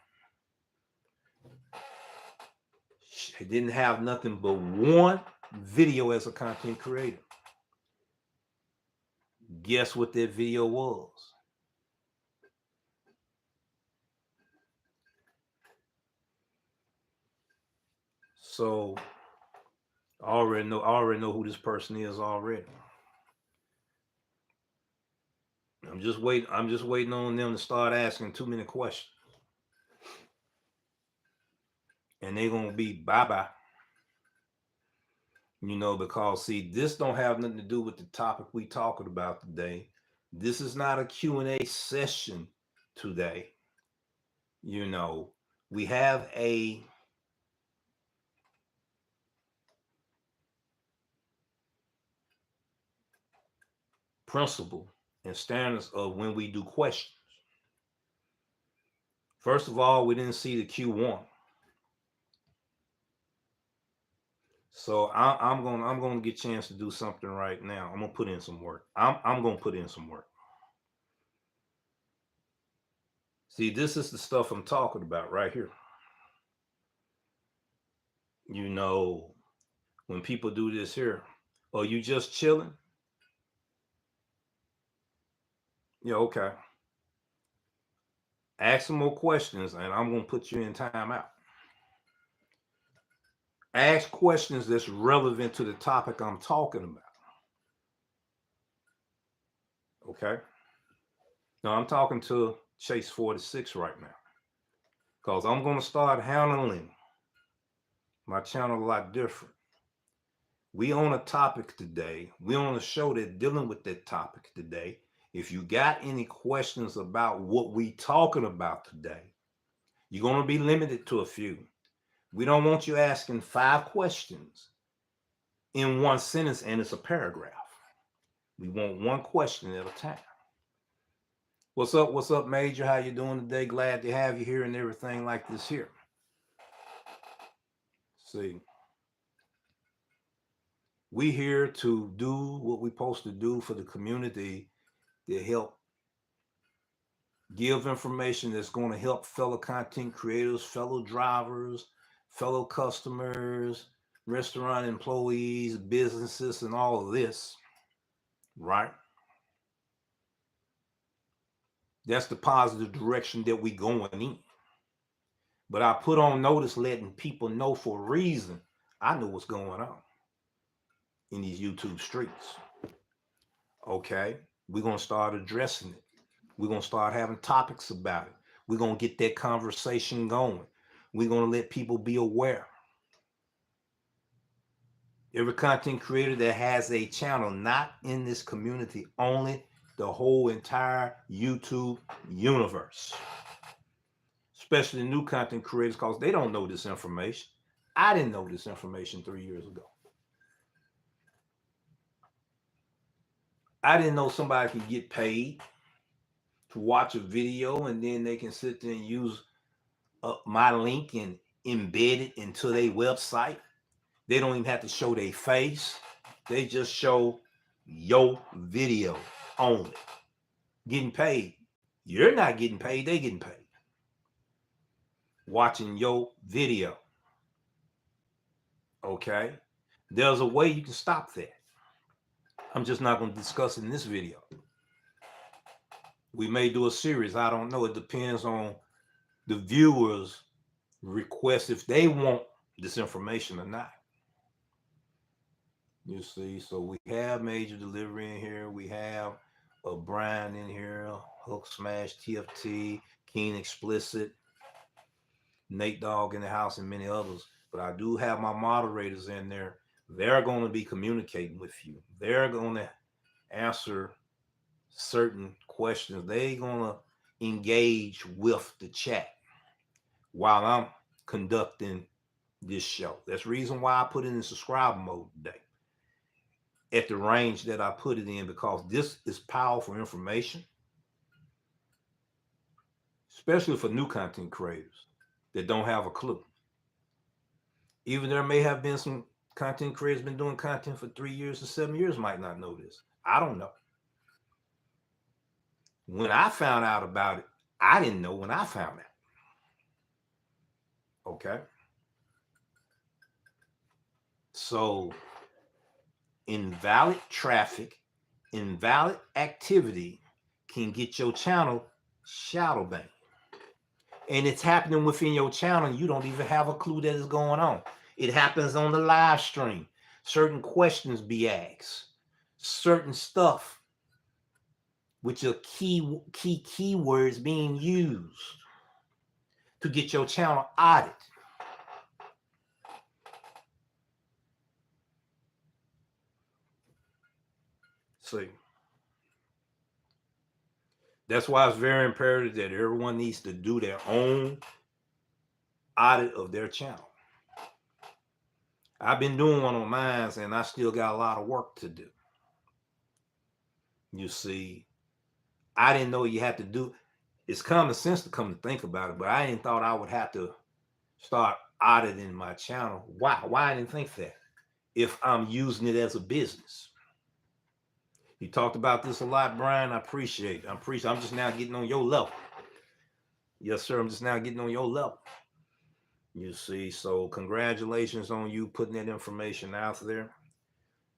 He didn't have nothing but one video as a content creator. Guess what that video was? So I already know who this person is already. I'm just waiting on them to start asking too many questions. And they're gonna be bye-bye. Because see, this don't have nothing to do with the topic we talking about today. This is not a Q&A session today. We have a principle and standards of when we do questions. First of all, we didn't see the Q1. So I'm gonna get a chance to do something right now. I'm gonna put in some work. I'm gonna put in some work. See, this is the stuff I'm talking about right here. When people do this here, are you just chilling? Yeah, okay. Ask some more questions, and I'm going to put you in timeout. Ask questions that's relevant to the topic I'm talking about. Okay? Now, I'm talking to Chase 46 right now because I'm going to start handling my channel a lot different. We on a topic today. We on a show that dealing with that topic today. If you got any questions about what we talking about today, you're going to be limited to a few. We don't want you asking 5 questions in one sentence and it's a paragraph. We want one question at a time. What's up? What's up, Major? How you doing today? Glad to have you here and everything like this here. See, we here to do what we're supposed to do for the community to help give information that's going to help fellow content creators, fellow drivers, fellow customers, restaurant employees, businesses, and all of this, right? That's the positive direction that we going in. But I put on notice letting people know for a reason. I know what's going on in these YouTube streets. Okay, we're going to start addressing it. We're going to start having topics about it. We're going to get that conversation going. We're going to let people be aware. Every content creator that has a channel, not in this community only, the whole entire YouTube universe, especially new content creators, because they don't know this information. I didn't know this information 3 years ago. I didn't know somebody could get paid to watch a video and then they can sit there and use my link and embed it into their website. They don't even have to show their face. They just show your video only. Getting paid. You're not getting paid, they getting paid. Watching your video. Okay? There's a way you can stop that. I'm just not going to discuss it in this video. We may do a series. I don't know. It depends on the viewers' request if they want this information or not. You see, so we have Major Delivery in here. We have Brian in here, Hook Smash, TFT, Keen Explicit, Nate Dogg in the house, and many others. But I do have my moderators in there. They're going to be communicating with you. They're going to answer certain questions. They're going to engage with the chat while I'm conducting this show. That's the reason why I put it in subscribe mode today at the range that I put it in, because this is powerful information, especially for new content creators that don't have a clue. Even there may have been some content creators been doing content for 3 years or 7 years might not know this. I don't know. When I found out about it, I didn't know when I found out. Okay. So invalid traffic, invalid activity can get your channel shadow banned. And it's happening within your channel. You don't even have a clue that is going on. It happens on the live stream. Certain questions be asked. Certain stuff, which are keywords being used to get your channel audited. See, that's why it's very imperative that everyone needs to do their own audit of their channel. I've been doing one on mine, and I still got a lot of work to do. You see, I didn't know you had to do. It's common sense to come to think about it, but I didn't thought I would have to start auditing my channel. Why? Why I didn't think that? If I'm using it as a business. You talked about this a lot, Brian. I appreciate it. I'm just now getting on your level. Yes, sir. I'm just now getting on your level. You see, so congratulations on you putting that information out there.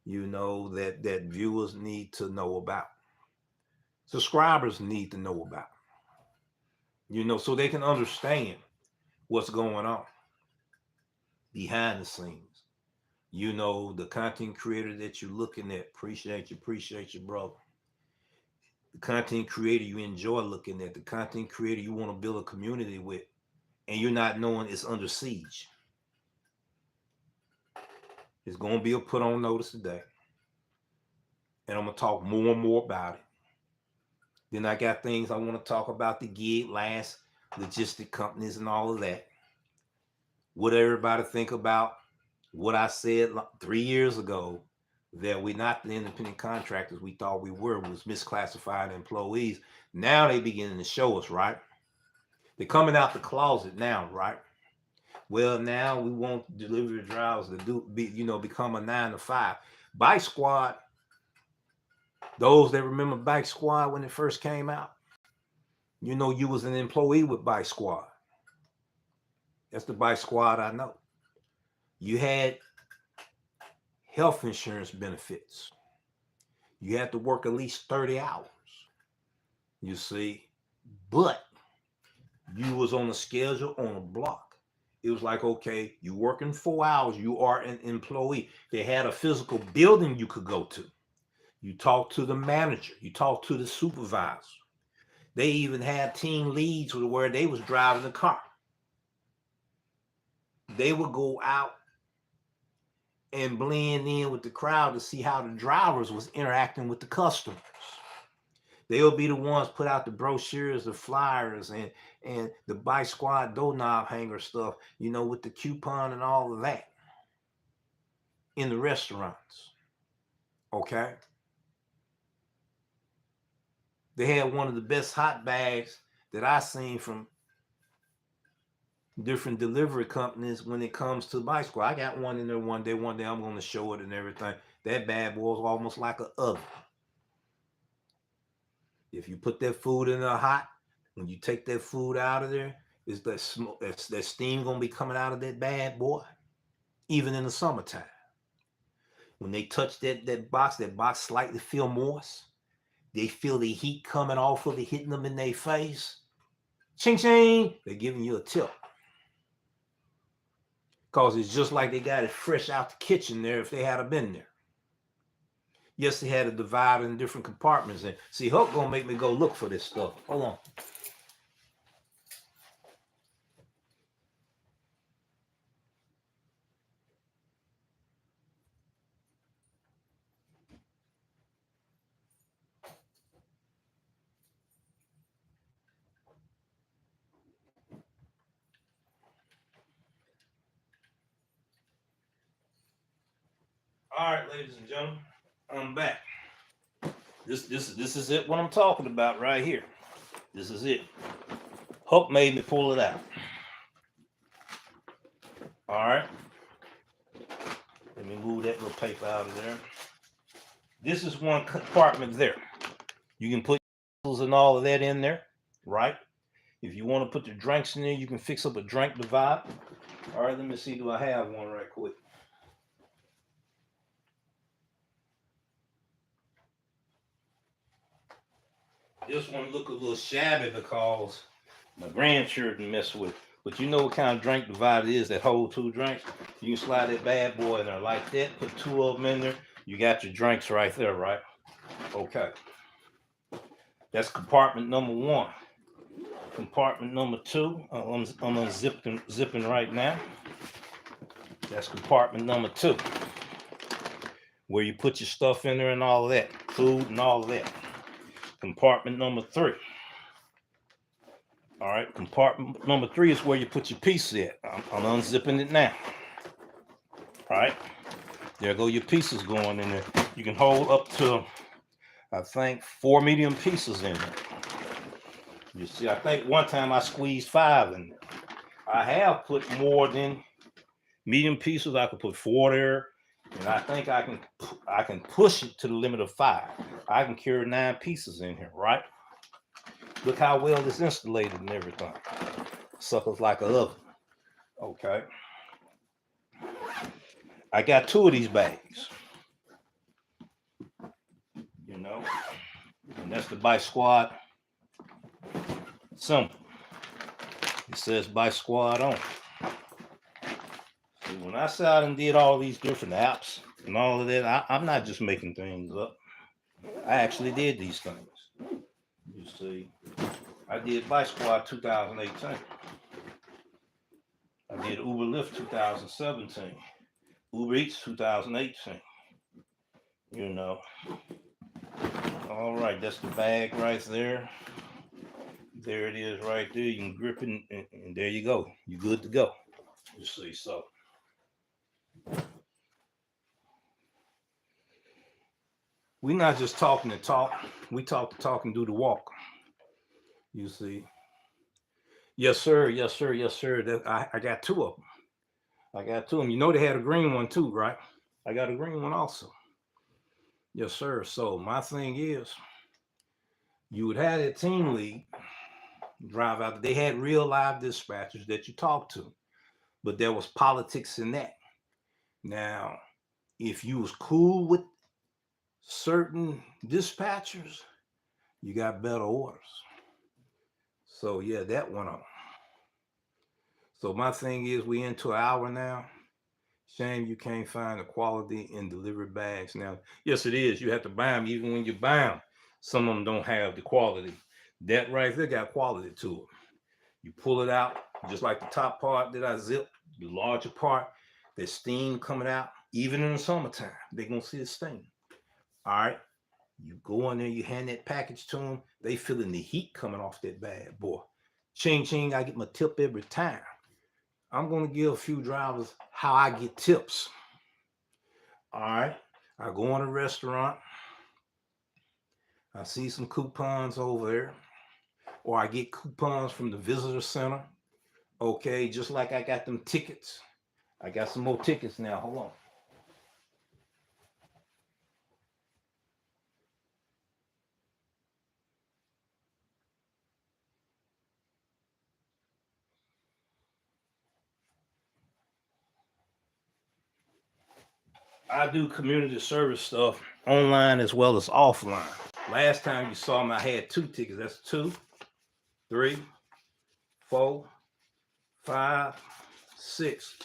You know that viewers need to know about. Subscribers need to know about. you know, so they can understand what's going on behind the scenes. You know, the content creator that you're looking at, appreciate you, brother. The content creator you enjoy looking at, the content creator you want to build a community with, and you're not knowing it's under siege. It's going to be a put on notice today. And I'm going to talk more and more about it. Then I got things I want to talk about, the gig, last, logistic companies and all of that. What everybody think about what I said 3 years ago, that we're not the independent contractors we thought we were, was misclassified employees. Now they beginning to show us, right? They're coming out the closet now, right? Well, now we want delivery drivers to become a 9 to 5. Bike Squad, those that remember Bike Squad when it first came out, you know, you was an employee with Bike Squad. That's the Bike Squad I know. You had health insurance benefits. You had to work at least 30 hours, you see, but you was on a schedule, on a block. It was like, okay, you working 4 hours, you are an employee. They had a physical building you could go to. You talk to the manager, you talk to the supervisor. They even had team leads where they was driving the car. They would go out and blend in with the crowd to see how the drivers was interacting with the customers. They'll be the ones put out the brochures, the flyers, and the Bike Squad doorknob hanger stuff, you know, with the coupon and all of that in the restaurants. Okay. They had one of the best hot bags that I seen from different delivery companies when it comes to Bike Squad. I got one in there one day I'm going to show it and everything. That bad boy was almost like an oven. If you put that food in there hot, when you take that food out of there, is that smoke, that steam gonna be coming out of that bad boy, even in the summertime. When they touch that box slightly feel moist. They feel the heat coming off of it, hitting them in their face. Ching ching, they're giving you a tip. Because it's just like they got it fresh out the kitchen there if they had been there. Yes, they had it divided in different compartments. And see, Hook gonna make me go look for this stuff. Hold on. All right, ladies and gentlemen, I'm back. This is it. What I'm talking about right here. This is it. Hope made me pull it out. All right. Let me move that little paper out of there. This is one compartment there. You can put and all of that in there, right? If you want to put the drinks in there, you can fix up a drink divide. All right, let me see. Do I have one right quick? This one look a little shabby because my grandchildren mess with it. But you know what kind of drink divider it is that hold 2 drinks? You can slide that bad boy in there like that, put 2 of them in there. You got your drinks right there, right? Okay. That's compartment number 1. Compartment number 2, I'm unzipping right now. That's compartment number 2, where you put your stuff in there and all of that, food and all of that. Compartment number 3. All right, compartment number 3 is where you put your pieces at. I'm unzipping it now. All right, there go your pieces going in there. You can hold up to, I think, 4 medium pieces in there. You see, I think one time I squeezed 5 in there. I have put more than medium pieces. I could put 4 there, and I think I can push it to the limit of 5. I can carry 9 pieces in here, right? Look how well it's insulated and everything. Suckers like an oven. Okay. I got 2 of these bags. You know, and that's the Bike Squad symbol. says by squad on. See, when I sat out and did all these different apps and all of that, I'm not just making things up. I actually did these things. You see, I did Bike Squad 2018. I did Uber Lyft 2017. Uber Eats 2018. You know. All right, that's the bag right there. There it is right there. You can grip it and there you go. You're good to go. You see, so. We're not just talking to talk. We talk to talk and do the walk. You see. Yes, sir. Yes, sir. Yes, sir. I got two of them. I got two of them. You know they had a green one too, right? I got a green one also. Yes, sir. So my thing is, you would have that team lead drive out. They had real live dispatchers that you talk to, but there was politics in that. Now, if you was cool with certain dispatchers, you got better orders. So yeah, that went on. So my thing is, we into an hour now. Shame you can't find the quality in delivered bags. Now, yes, it is. You have to buy them. Even when you buy them, some of them don't have the quality. That right there got quality to it. You pull it out, just like the top part that I zipped, the larger part, there's steam coming out. Even in the summertime, they're going to see the steam. All right. You go in there, you hand that package to them, they feeling the heat coming off that bad boy. Ching, ching, I get my tip every time. I'm going to give a few drivers how I get tips. All right. I go in a restaurant. I see some coupons over there. Or I get coupons from the visitor center. Okay. Just like I got them tickets. I got some more tickets now. Hold on. I do community service stuff online as well as offline. Last time you saw me, I had 2 tickets. That's 2, 3, 4, 5, 6.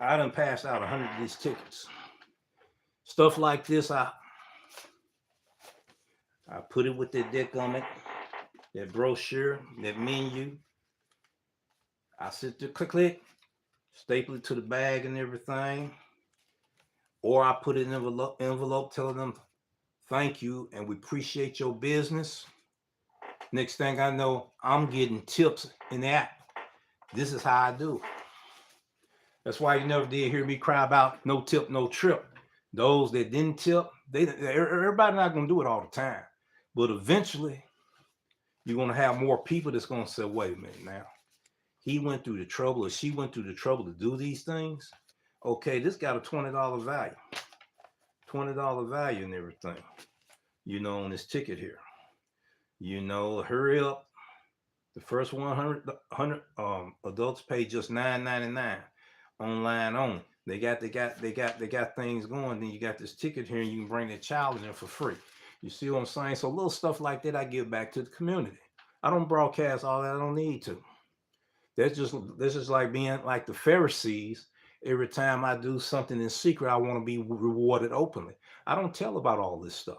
I done passed out 100 of these tickets. Stuff like this, I put it with that deck on it, that brochure, that menu. I sit there, click, staple it to the bag and everything. Or I put it in an envelope telling them, thank you, and we appreciate your business. Next thing I know, I'm getting tips in the app. This is how I do it. That's why you never did hear me cry about no tip, no trip. Those that didn't tip, everybody not gonna do it all the time. But eventually, you're gonna have more people that's gonna say, wait a minute now. He went through the trouble or she went through the trouble to do these things. Okay, this got a $20 value. $20 value and everything. You know, on this ticket here. You know, hurry up. The first 100 adults pay just $9.99 online only. They got things going. Then you got this ticket here, and you can bring that child in there for free. You see what I'm saying? So little stuff like that, I give back to the community. I don't broadcast all that. I don't need to. This is like being like the Pharisees. Every time I do something in secret, I want to be rewarded openly. I don't tell about all this stuff.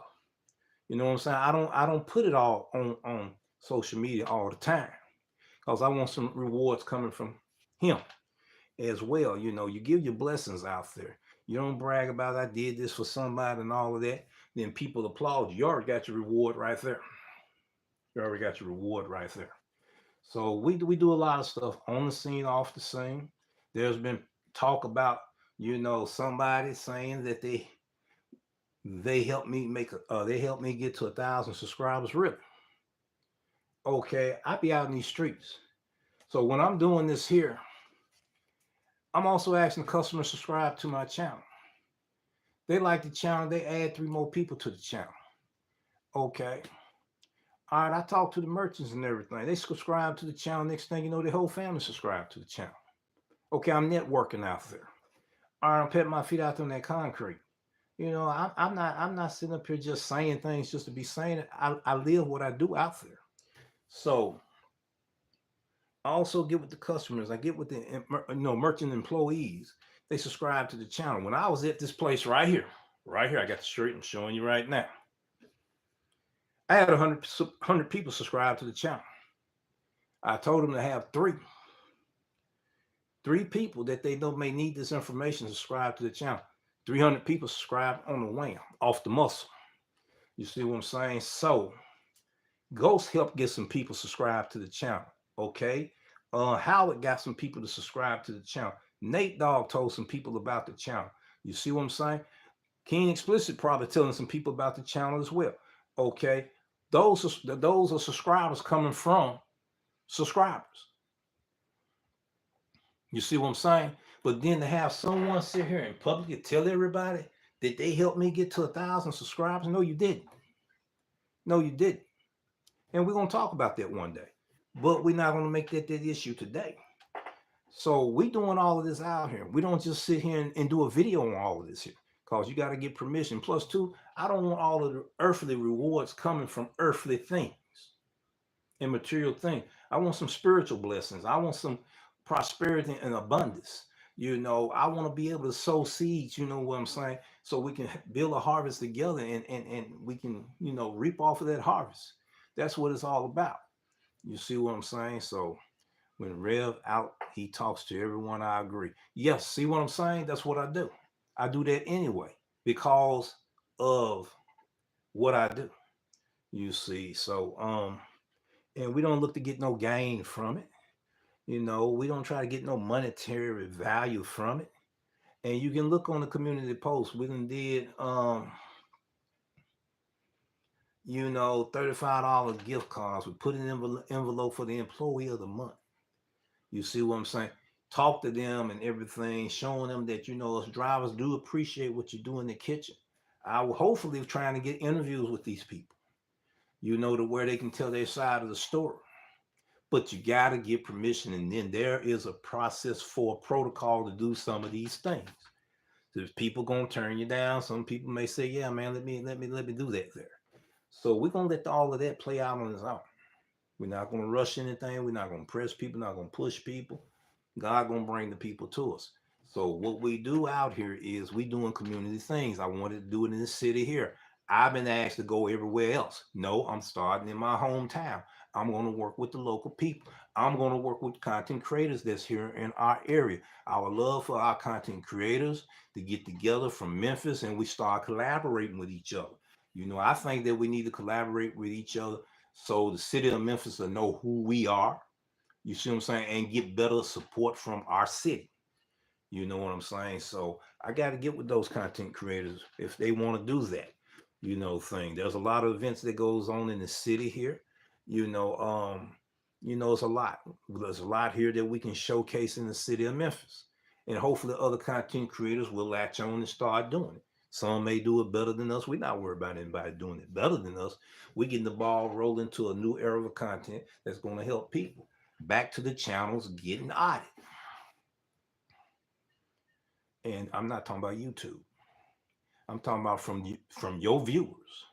You know what I'm saying? I don't put it all on social media all the time because I want some rewards coming from him as well. You know, you give your blessings out there. You don't brag about I did this for somebody and all of that. Then people applaud you. You already got your reward right there. You already got your reward right there. So we do a lot of stuff on the scene, off the scene. There's been talk about, you know, somebody saying that they helped me they helped me get to 1,000 subscribers. Really? Okay, I be out in these streets. So when I'm doing this here, I'm also asking the customers to subscribe to my channel. They like the channel, they add 3 more people to the channel. Okay. All right, I talk to the merchants and everything. They subscribe to the channel. Next thing you know, their whole family subscribe to the channel. Okay, I'm networking out there. All right, I'm petting my feet out there on that concrete. You know, I'm not sitting up here just saying things just to be saying it. I live what I do out there. So I also get with the customers. I get with the merchant employees. They subscribe to the channel. When I was at this place right here, I got the shirt I'm showing you right now. I had 100 people subscribe to the channel. I told them to have three people that they know may need this information subscribe to the channel. 300 people subscribe on the wham, off the muscle. You see what I'm saying? So Ghost helped get some people subscribed to the channel. Okay. Howard got some people to subscribe to the channel. Nate Dogg told some people about the channel. You see what I'm saying? King Explicit probably telling some people about the channel as well. Okay. Those are subscribers coming from subscribers. You see what I'm saying? But then to have someone sit here in public and tell everybody that they helped me get to 1,000 subscribers, no, you didn't. No, you didn't. And we're going to talk about that one day. But we're not going to make that issue today. So we doing all of this out here. We don't just sit here and do a video on all of this here, because you got to get permission. Plus, two, I don't want all of the earthly rewards coming from earthly things and material things. I want some spiritual blessings. I want some prosperity and abundance. I want to be able to sow seeds, you know what I'm saying? So we can build a harvest together and we can, reap off of that harvest. That's what it's all about. You see what I'm saying? So when Rev out, he talks to everyone. I agree. Yes, see what I'm saying? That's what I do. I do that anyway because of what I do. You see, so and we don't look to get no gain from it. We don't try to get no monetary value from it. And you can look on the community post. We done did $35 gift cards. We put an envelope for the employee of the month. You see what I'm saying? Talk to them and everything, showing them that, us drivers do appreciate what you do in the kitchen. I will hopefully trying to get interviews with these people, to where they can tell their side of the story. But you got to get permission. And then there is a process for a protocol to do some of these things. There's people going to turn you down. Some people may say, yeah, man, let me do that there. So we're going to let all of that play out on its own. We're not going to rush anything. We're not going to press people, not going to push people. God going to bring the people to us. So what we do out here is we doing community things. I wanted to do it in the city here. I've been asked to go everywhere else. No, I'm starting in my hometown. I'm going to work with the local people. I'm going to work with content creators that's here in our area. I would love for our content creators to get together from Memphis and we start collaborating with each other. I think that we need to collaborate with each other so the city of Memphis will know who we are. You see what I'm saying? And get better support from our city. You know what I'm saying? So I got to get with those content creators if they want to do that, thing. There's a lot of events that goes on in the city here. It's a lot. There's a lot here that we can showcase in the city of Memphis. And hopefully other content creators will latch on and start doing it. Some may do it better than us. We're not worried about anybody doing it better than us. We're getting the ball rolling to a new era of content that's going to help people. Back to the channels getting audited. And I'm not talking about YouTube. I'm talking about from your viewers.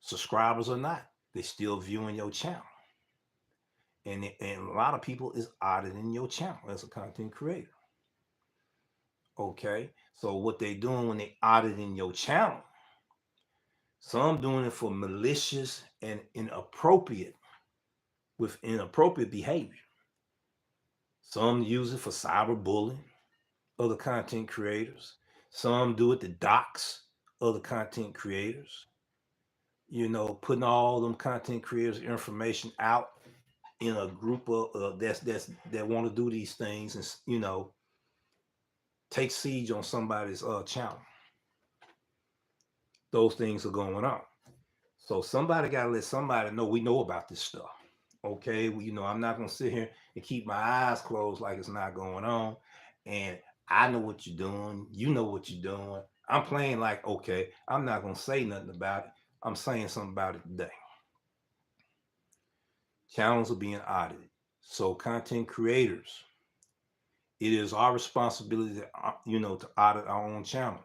Subscribers or not, they still viewing your channel. And a lot of people is auditing your channel as a content creator. Okay, so what they doing when they auditing your channel? Some doing it for malicious and inappropriate behavior. Some use it for cyberbullying other content creators. Some do it to dox other content creators. Putting all them content creators information out in a group of that want to do these things and take siege on somebody's channel. Those things are going on. So somebody got to let somebody know we know about this stuff. Okay, I'm not gonna sit here and keep my eyes closed like it's not going on. And I know what you're doing. You know what you're doing. I'm playing like, okay, I'm not gonna say nothing about it. I'm saying something about it today. Channels are being audited. So content creators, it is our responsibility to, to audit our own channels.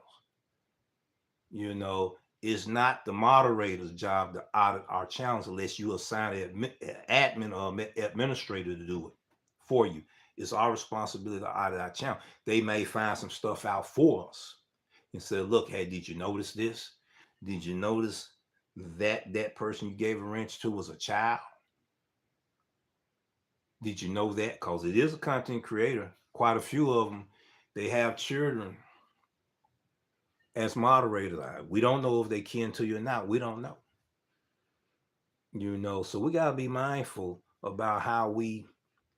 It's not the moderator's job to audit our channels unless you assign an admin or administrator to do it for you. It's our responsibility to audit our channel. They may find some stuff out for us and say, look, hey, did you notice this? Did you notice that that person you gave a wrench to was a child? Did you know that? Because it is a content creator. Quite a few of them, they have children as moderators. We don't know if they kin to you or not. We don't know. So we got to be mindful about how we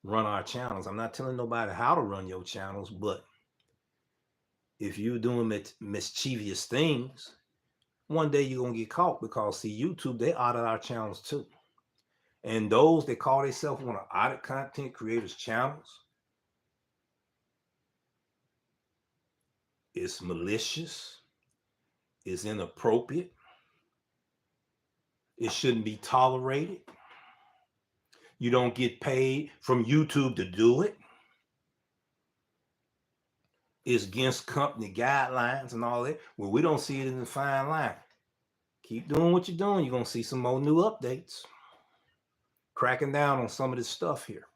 run our channels. I'm not telling nobody how to run your channels, but if you're doing mischievous things, one day you're going to get caught because, see, YouTube, they audit our channels too. And those that call themselves want to audit content creators' channels, it's malicious, it's inappropriate, it shouldn't be tolerated. You don't get paid from YouTube to do it. It's against company guidelines and all that. Well, we don't see it in the fine line. Keep doing what you're doing. You're going to see some more new updates. Cracking down on some of this stuff here.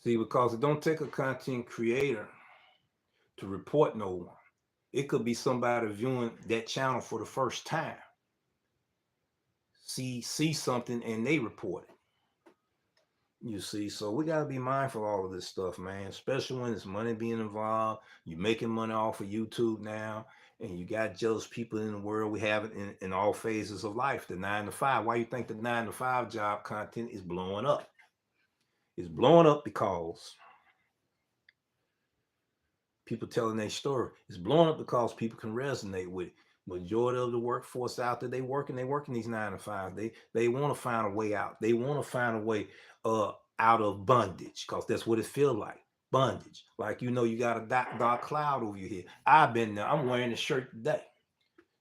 See, because it don't take a content creator to report no one. It could be somebody viewing that channel for the first time. See something and they report it. You see, so we got to be mindful of all of this stuff, man, especially when there's money being involved. You're making money off of YouTube now, and you got jealous people in the world. We have it in all phases of life, the 9 to 5. Why you think the 9 to 5 job content is blowing up? It's blowing up because people telling their story. It's blowing up because people can resonate with it. Majority of the workforce out there, they working these 9 to 5. They want to find a way out. They want to find a way out of bondage, because that's what it feels like. Bondage. Like, you got a dark cloud over your head. I've been there. I'm wearing the shirt today.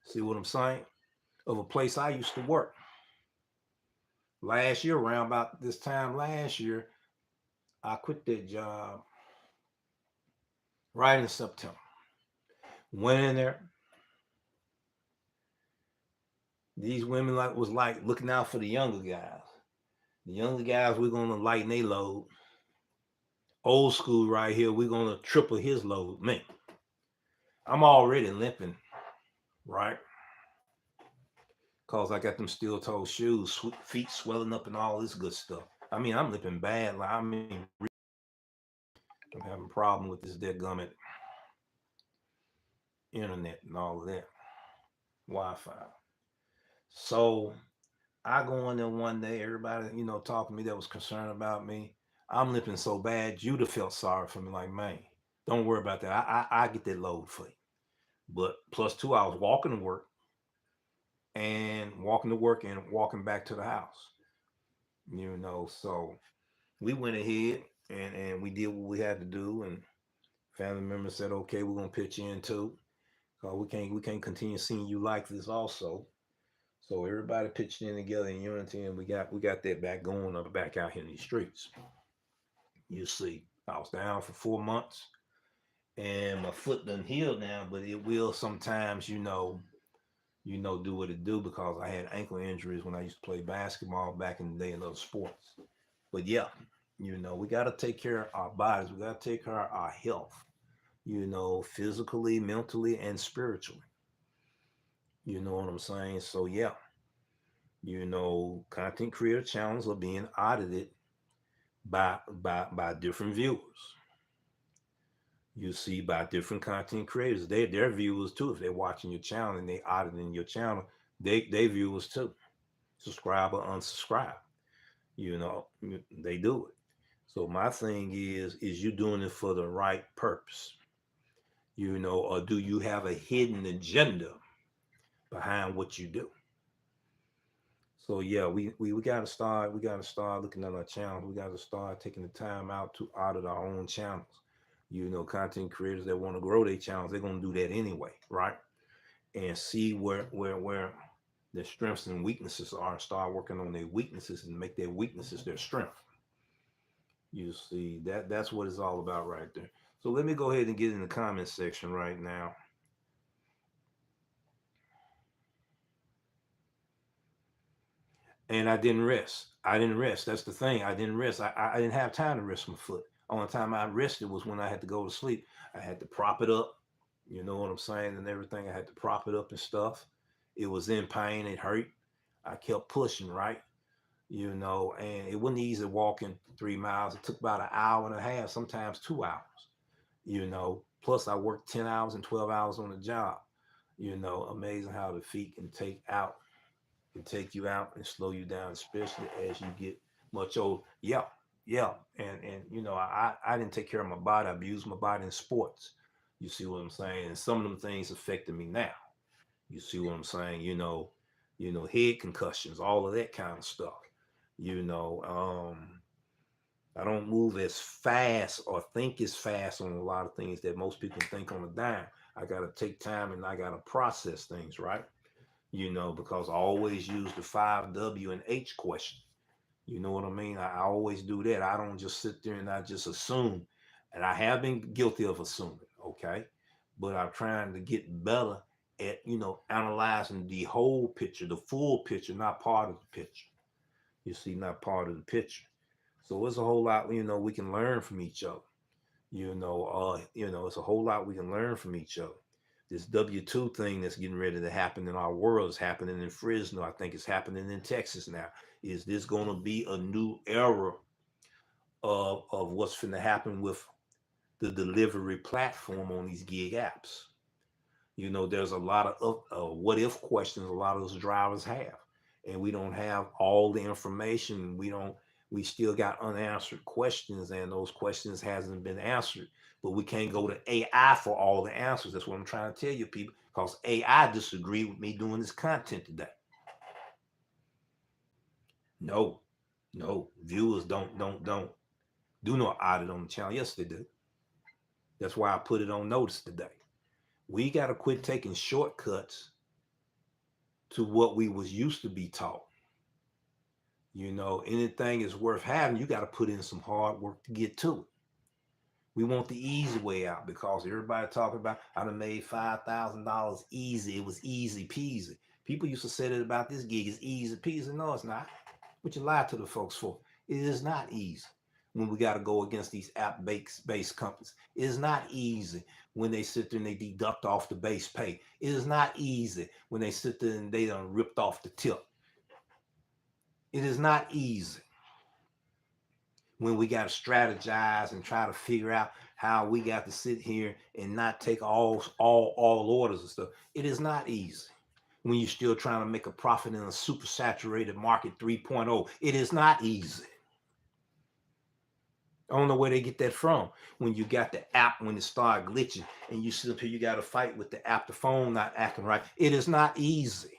See what I'm saying? Of a place I used to work. Last year, around about this time last year, I quit that job right in September. Went in there. These women was looking out for the younger guys. The younger guys, we're gonna lighten their load. Old school right here, we're gonna triple his load. Man, I'm already limping, right? Cause I got them steel toe shoes, feet swelling up and all this good stuff. I mean, I'm limping bad. I'm having a problem with this deadgummit internet and all of that. Wi-Fi. So I go in there one day, everybody, talking to me that was concerned about me. I'm limping so bad, you'd have felt sorry for me. Like, man, don't worry about that. I get that load for you. But plus 2 hours walking to work and walking back to the house. So we went ahead and we did what we had to do, and family members said, okay, we're gonna pitch in too. So we can't continue seeing you like this also. So everybody pitched in together in unity, and we got that back going up back out here in these streets. You see, I was down for 4 months, and my foot done healed now, but it will sometimes, do what it do, because I had ankle injuries when I used to play basketball back in the day in other sports. But yeah, we got to take care of our bodies. We got to take care of our health, physically, mentally, and spiritually. You know what I'm saying? So yeah, content creator channels are being audited by different viewers. You see, by different content creators, their viewers too. If they're watching your channel and they auditing your channel, they viewers too. Subscribe or unsubscribe. They do it. So my thing is you doing it for the right purpose? Or do you have a hidden agenda behind what you do? So yeah, we gotta start looking at our channels. We gotta start taking the time out to audit our own channels. Content creators that want to grow their channels, they're gonna do that anyway, right? And see where their strengths and weaknesses are, and start working on their weaknesses and make their weaknesses their strength. You see, that's what it's all about right there. So let me go ahead and get in the comment section right now. And I didn't rest. I didn't rest. That's the thing. I didn't rest. I didn't have time to rest my foot. Only time I rested was when I had to go to sleep. I had to prop it up. You know what I'm saying? And everything. I had to prop it up and stuff. It was in pain. It hurt. I kept pushing, right? You know, and it wasn't easy walking 3 miles. It took about an hour and a half, sometimes 2 hours, you know. Plus, I worked 10 hours and 12 hours on the job. You know, amazing how the feet can take you out and slow you down, especially as you get much older. Yeah, yeah. And you know, I didn't take care of my body. I abused my body in sports. You see what I'm saying? And some of them things affected me now. You see what I'm saying? Head concussions, all of that kind of stuff. You know, I don't move as fast or think as fast on a lot of things that most people think on a dime. I gotta take time and I gotta process things, right? You know, because I always use the 5 W and H question. You know what I mean? I always do that. I don't just sit there and I just assume. And I have been guilty of assuming, okay? But I'm trying to get better at, analyzing the whole picture, the full picture, not part of the picture. You see, not part of the picture. So it's a whole lot, we can learn from each other. It's a whole lot we can learn from each other. This W-2 thing that's getting ready to happen in our world is happening in Fresno. I think it's happening in Texas now. Is this going to be a new era of what's going to happen with the delivery platform on these gig apps? There's a lot of what if questions a lot of those drivers have, and we don't have all the information. We still got unanswered questions, and those questions hasn't been answered. But we can't go to AI for all the answers. That's what I'm trying to tell you, people, because AI disagreed with me doing this content today. No, no, viewers don't do no audit on the channel. Yes, they do. That's why I put it on notice today. We got to quit taking shortcuts to what we was used to be taught. Anything is worth having, you got to put in some hard work to get to it. We want the easy way out because everybody talking about I done made $5,000 easy. It was easy peasy. People used to say that about this gig is easy peasy. No, it's not. What you lie to the folks for? It is not easy when we got to go against these app-based companies. It is not easy when they sit there and they deduct off the base pay. It is not easy when they sit there and they done ripped off the tip. It is not easy when we got to strategize and try to figure out how we got to sit here and not take all orders and stuff. It is not easy when you're still trying to make a profit in a super saturated market 3.0. It is not easy. I don't know where they get that from. When you got the app, when it start glitching and you sit up here, you got to fight with the app, the phone not acting right. It is not easy.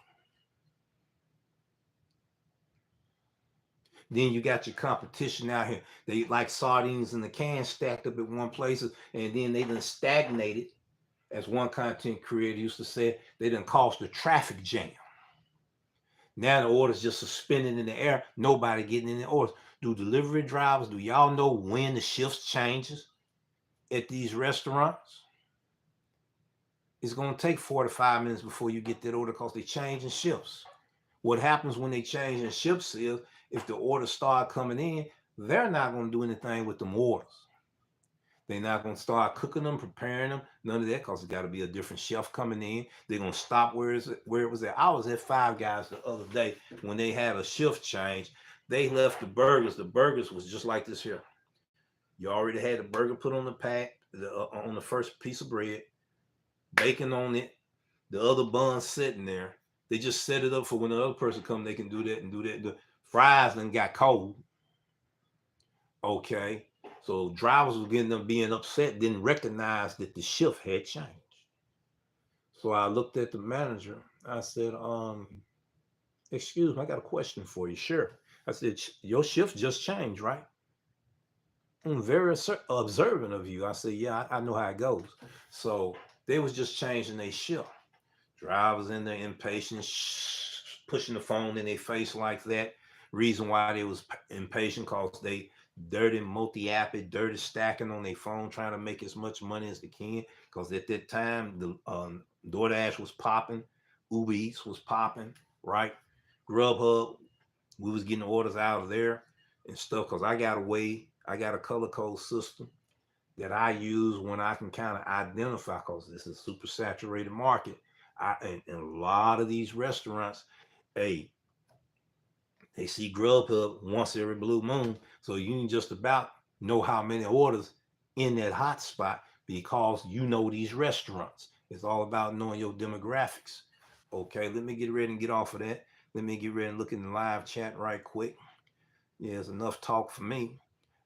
Then you got your competition out here. They like sardines in the can stacked up at one place, and then they done stagnated. As one content creator used to say, they done caused a traffic jam. Now the orders just suspended in the air. Nobody getting in the orders. Do delivery drivers, do y'all know when the shifts changes at these restaurants? It's going to take 45 minutes before you get that order because they change in shifts. What happens when they change in shifts is if the orders start coming in, they're not going to do anything with them orders. They're not going to start cooking them, preparing them, none of that, because it got to be a different chef coming in. They're going to stop where it was at. I was at Five Guys the other day when they had a shift change. They left the burgers. The burgers was just like this here. You already had the burger put on the pack, on the first piece of bread, bacon on it, the other bun sitting there. They just set it up for when the other person come, they can do that and do that. The fries then got cold. Okay. So drivers were getting them being upset, didn't recognize that the shift had changed. So I looked at the manager. I said, excuse me, I got a question for you. Sure. I said, your shift just changed, right? I'm very observant of you. I said, yeah, I know how it goes. So they was just changing their shift. Drivers in there impatient, pushing the phone in their face like that. Reason why they was impatient because they dirty multi-appy, dirty stacking on their phone, trying to make as much money as they can. Because at that time, the DoorDash was popping, Uber Eats was popping, right? Grubhub We was getting orders out of there and stuff because I got a color code system that I use when I can kind of identify, because this is a super saturated market. And a lot of these restaurants, hey, they see Grubhub once every blue moon, so you can just about know how many orders in that hot spot because you know these restaurants. It's all about knowing your demographics. Okay, let me get ready and get off of that. Let me get ready and look in the live chat right quick. Yeah, it's enough talk for me.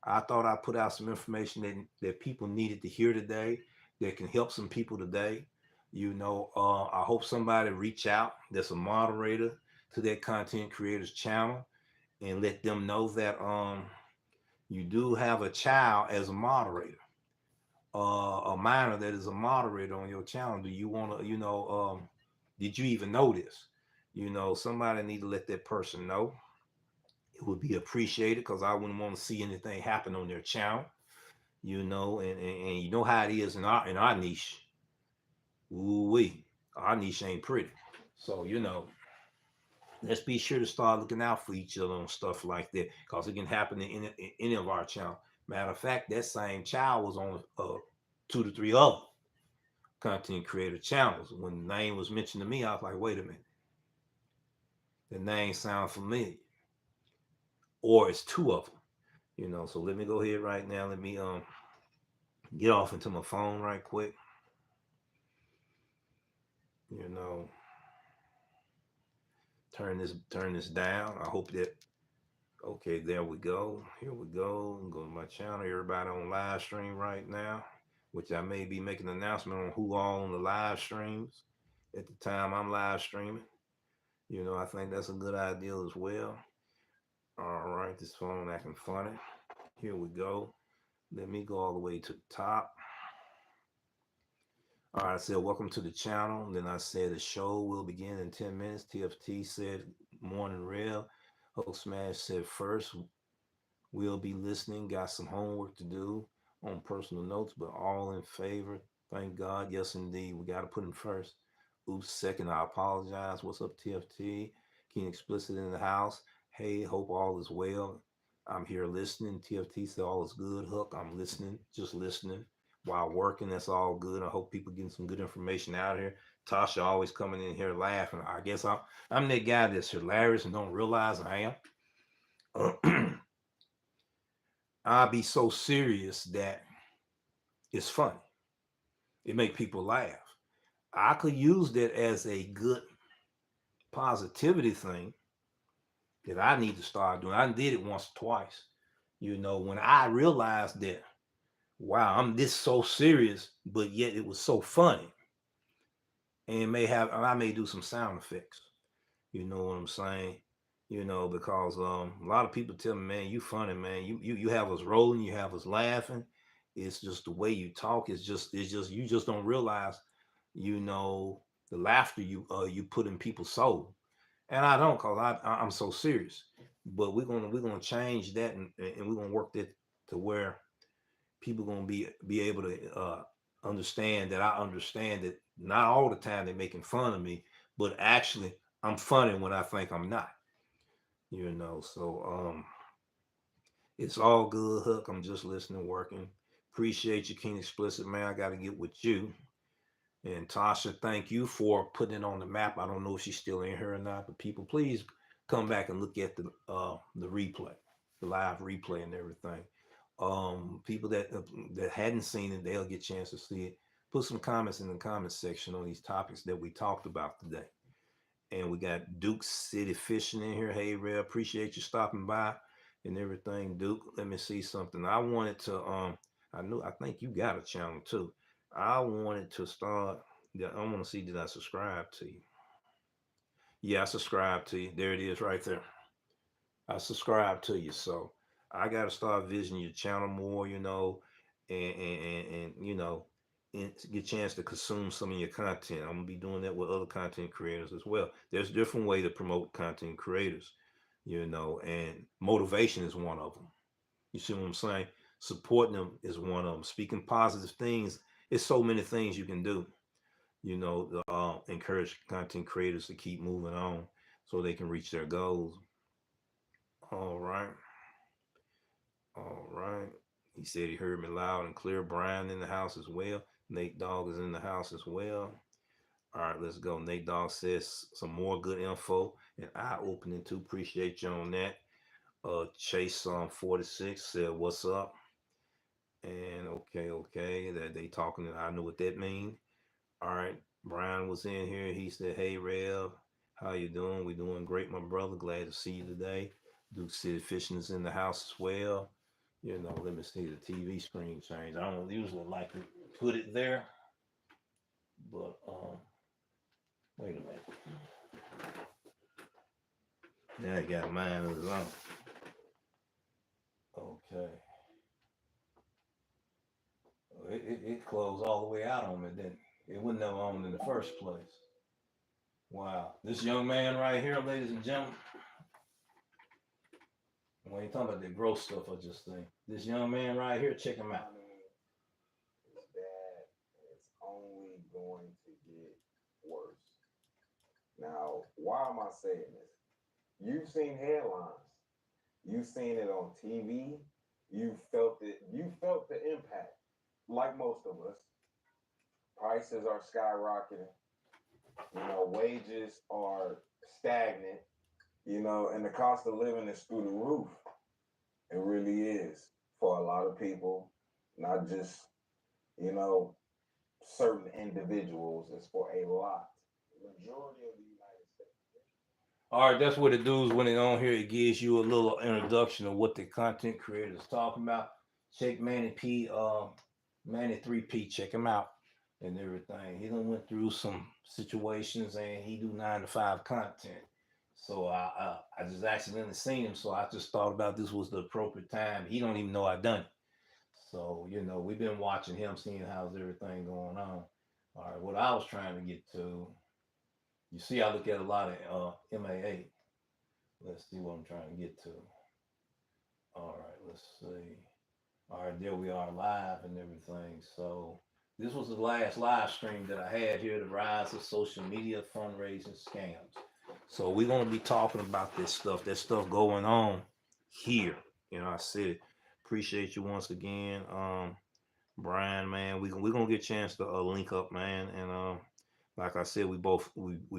I thought I put out some information that people needed to hear today that can help some people today. I hope somebody reach out that's a moderator to that content creators channel and let them know that you do have a child as a moderator, a minor that is a moderator on your channel. Do you want to, did you even know this? Somebody need to let that person know. It would be appreciated because I wouldn't want to see anything happen on their channel. And you know how it is in our niche. Ooh wee, our niche ain't pretty. So let's be sure to start looking out for each other on stuff like that because it can happen in any of our channel. Matter of fact, that same child was on 2 to 3 other content creator channels. When the name was mentioned to me, I was like, wait a minute, the name sounds familiar, or it's two of them. So let me go ahead right now. Let me get off into my phone right quick. You know, turn this down. I hope that okay, there we go. Here we go. Go to my channel. Everybody on live stream right now, which I may be making an announcement on who all on the live streams at the time I'm live streaming. I think that's a good idea as well. All right, this phone acting funny. Here we go. Let me go all the way to the top. All right, I said, welcome to the channel. Then I said, the show will begin in 10 minutes. TFT said, morning real. Hulk Smash said, first, we'll be listening. Got some homework to do on personal notes, but all in favor. Thank God. Yes, indeed. We got to put him first. Oops, second, I apologize. What's up, TFT? King Explicit in the house. Hey, hope all is well. I'm here listening. TFT said all is good. Hook, I'm listening, just listening while working. That's all good. I hope people getting some good information out of here. Tasha always coming in here laughing. I guess I'm that guy that's hilarious and don't realize I am. I'll be so serious that it's funny. It make people laugh. I could use that as a good positivity thing that I need to start doing. I did it once or twice. When I realized that, wow, I'm this so serious, but yet it was so funny. And I may do some sound effects. You know what I'm saying? Because a lot of people tell me, man, you funny, man. You have us rolling, you have us laughing. It's just the way you talk. It's just you just don't realize, the laughter you put in people's soul. And I don't, cause I'm so serious. But we're gonna change that, and we're gonna work that to where people gonna be able to understand that I understand that not all the time they're making fun of me, but actually I'm funny when I think I'm not. So it's all good, Hook. I'm just listening, working. Appreciate you, King Explicit, man. I got to get with you. And Tasha, thank you for putting it on the map. I don't know if she's still in here or not, but people, please come back and look at the replay, the live replay, and everything. People that hadn't seen it, they'll get a chance to see it. Put some comments in the comments section on these topics that we talked about today. And we got Duke City Fishing in here. Hey, Ray, appreciate you stopping by and everything, Duke. Let me see something. I wanted to I think you got a channel too. I wanted to start. Yeah, I want to see, did I subscribe to you? Yeah, I subscribed to you. There it is right there. I subscribe to you. So I got to start visiting your channel more, and and get a chance to consume some of your content. I'm gonna be doing that with other content creators as well. There's different way to promote content creators, and motivation is one of them. You see what I'm saying? Supporting them is one of them. Speaking positive things. It's so many things you can do. To encourage content creators to keep moving on so they can reach their goals. All right. All right. He said he heard me loud and clear. Brian in the house as well. Nate Dogg is in the house as well. All right, let's go. Nate Dogg says some more good info and eye opening too. Appreciate you on that. Chase 46 said, "What's up?" And okay, that they talking. I know what that means. All right, Brian was in here. He said, "Hey, Rev, how you doing? We doing great, my brother. Glad to see you today." Duke City Fishing is in the house as well. You know, let me see the TV screen change. I don't usually like to put it there, but wait a minute. Now I got mine of his own. Okay. It closed all the way out on me, didn't it? It wasn't never on in the first place. Wow. This young man right here, ladies and gentlemen, we ain't talking about the gross stuff I just think. This young man right here, check him out. It's bad. It's only going to get worse. Now, why am I saying this? You've seen headlines. You've seen it on TV. You felt it. You felt the impact. Like most of us, prices are skyrocketing. Wages are stagnant. And the cost of living is through the roof. It really is for a lot of people, not just you know certain individuals. It's for a lot. Majority of the United States. All right, that's what it does when it on here. It gives you a little introduction of what the content creator is talking about. Check Manny 3P. Check him out and everything. He done went through some situations and he do 9 to 5 content. So I just accidentally seen him. So I just thought about this was the appropriate time. He don't even know I done it. So we've been watching him, seeing how's everything going on. All right, what I was trying to get to. You see, I look at a lot of MAA. Let's see what I'm trying to get to. All right, let's see. All right, there we are live and everything. So this was the last live stream that I had here, the rise of social media fundraising scams. So we're gonna be talking about this stuff, that stuff going on here. I said, appreciate you once again, Brian, man. We're gonna get a chance to link up, man, and like I said, we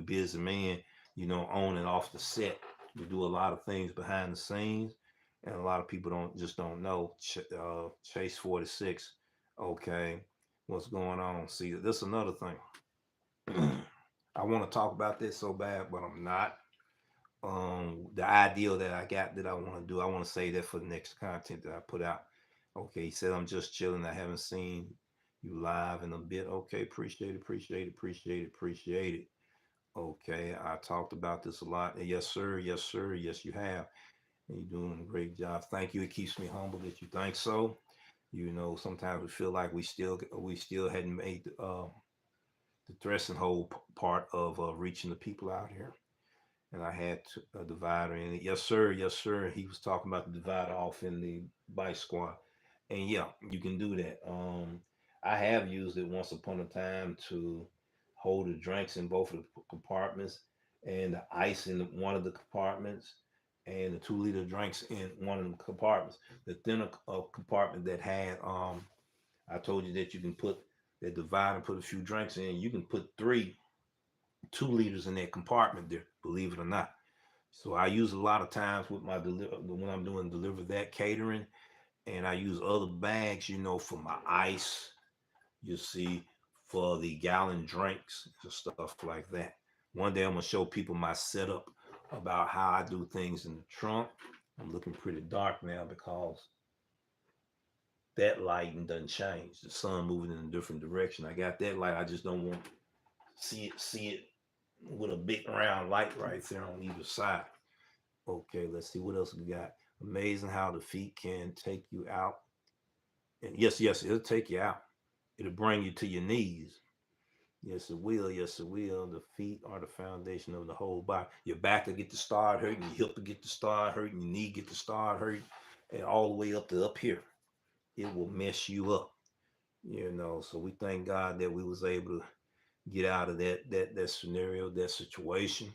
busy men, on and off the set. We do a lot of things behind the scenes, and a lot of people don't know. Chase 46, okay, what's going on? See, this is another thing. I want to talk about this so bad, but I'm not. The ideal that I got that I want to do, I want to say that for the next content that I put out. Okay, he said I'm just chilling. I haven't seen you live in a bit. Okay, appreciate it. Okay, I talked about this a lot. Yes, sir. Yes, sir. Yes, you have. And you're doing a great job. Thank you. It keeps me humble that you think so. Sometimes we feel like we still hadn't made the threshing hole part of reaching the people out here. And I had a divider in it. Yes, sir. Yes, sir. He was talking about the divider off in the bike squad. And yeah, you can do that. I have used it once upon a time to hold the drinks in both of the compartments and the ice in one of the compartments and the 2 liter drinks in one of the compartments. The thinner compartment that had, I told you that you can put that divide and put a few drinks in. You can put 2 liters in that compartment there, believe it or not. So I use a lot of times with my when I'm doing deliver that catering, and I use other bags, for my ice. You see, for the gallon drinks and stuff like that. One day I'm gonna show people my setup about how I do things in the trunk. I'm looking pretty dark now because that lighting doesn't change. The sun moving in a different direction. I got that light. I just don't want to see it with a big round light right there on either side. Okay, let's see what else we got. Amazing how the feet can take you out. And yes, it'll take you out. It'll bring you to your knees. Yes, it will. Yes, it will. The feet are the foundation of the whole body. Your back will get to start hurting. Your hip will get to start hurting. Your knee get to start hurting, and all the way up to up here. It will mess you up. So we thank God that we was able to get out of that scenario, that situation.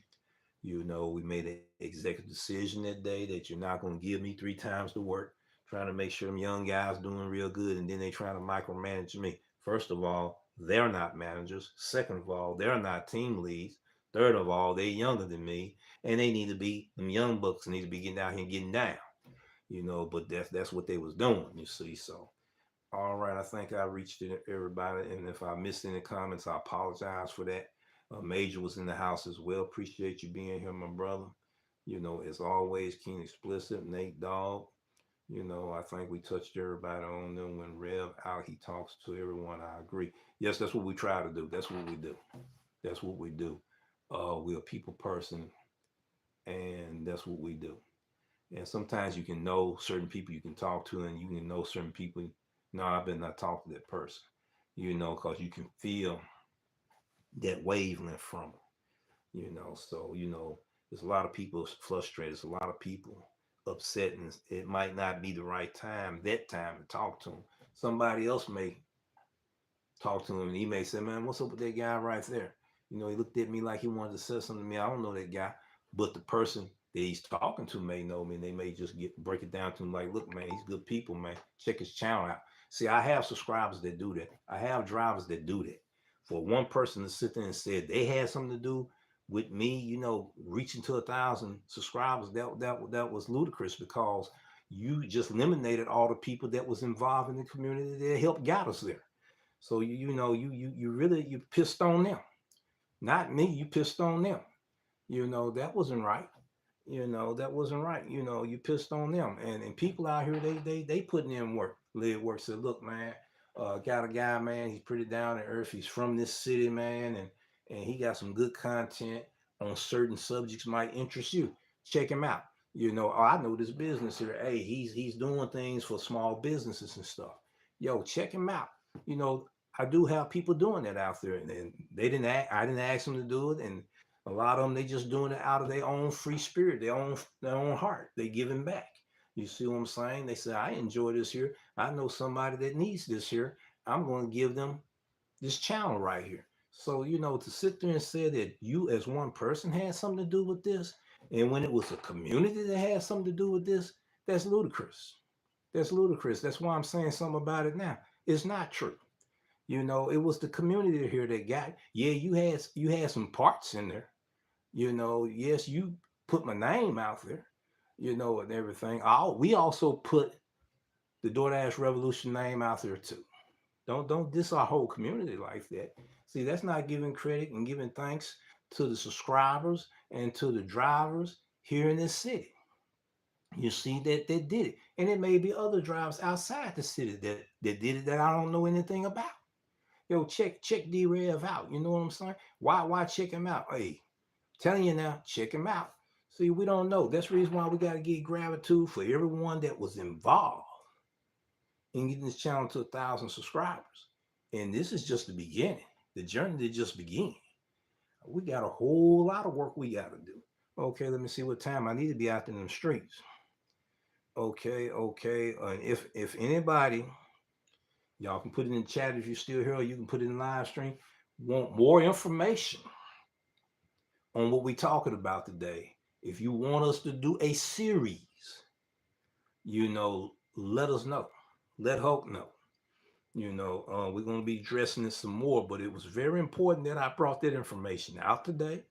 We made an executive decision that day that you're not going to give me 3 times the work, trying to make sure them young guys doing real good, and then they trying to micromanage me. First of all, they're not managers. Second of all, they're not team leads. Third of all, they're younger than me, and they need to be them young bucks need to be getting out here and getting down. But that's what they was doing. You see, so all right, I think I reached everybody, and if I missed any comments, I apologize for that. Major was in the house as well. Appreciate you being here, my brother. As always, Keen Explicit, Nate Dog. I think we touched everybody on them. When Rev out, he talks to everyone. I agree. Yes, that's what we try to do. That's what we do. That's what we do. We're a people person, and that's what we do. And sometimes you can know certain people you can talk to, and you can know certain people. No, I better not talk to that person, because you can feel that wavelength from them, So, there's a lot of people frustrated. There's a lot of people upset, and it might not be the right time, that time to talk to them. Somebody else may talk to him, and he may say, "Man, what's up with that guy right there?" He looked at me like he wanted to say something to me. I don't know that guy, but the person that he's talking to may know me, and they may just break it down to him like, "Look, man, he's good people, man. Check his channel out." See, I have subscribers that do that. I have drivers that do that. For one person to sit there and say they had something to do with me, reaching to 1,000 subscribers, that was ludicrous, because you just eliminated all the people that was involved in the community that helped got us there. So you really you pissed on them, not me. You pissed on them. That wasn't right. That wasn't right. You pissed on them, and people out here they putting in work, live work. Said, look, man, got a guy, man. He's pretty down to earth. He's from this city, man, and he got some good content on certain subjects might interest you. Check him out. Oh, I know this business here. Hey, he's doing things for small businesses and stuff. Yo, check him out. You know, I do have people doing that out there, and they didn't. I didn't ask them to do it, and a lot of them they just doing it out of their own free spirit, their own heart. They giving back. You see what I'm saying? They say, I enjoy this here. I know somebody that needs this here. I'm going to give them this channel right here. So, to sit there and say that you as one person had something to do with this, and when it was a community that had something to do with this, that's ludicrous. That's ludicrous. That's why I'm saying something about it now. It's not true. It was the community here that got. Yeah, you had some parts in there. Yes, you put my name out there. And everything. We also put the DoorDash Revolution name out there too. Don't diss our whole community like that. See, that's not giving credit and giving thanks to the subscribers and to the drivers here in this city. You see that they did it. And it may be other drivers outside the city that did it that I don't know anything about. Yo, check D-Rev out. You know what I'm saying? Why check him out? Hey, telling you now, check him out. See, we don't know. That's the reason why we got to get gratitude for everyone that was involved in getting this channel to 1,000 subscribers. And this is just the beginning. The journey did just begin. We got a whole lot of work we got to do. Okay, let me see what time I need to be out in the streets. Okay. And if anybody, y'all can put it in the chat if you're still here, or you can put it in live stream. Want more information on what we're talking about today? If you want us to do a series, let us know. Let Hope know. We're going to be addressing this some more, but it was very important that I brought that information out today.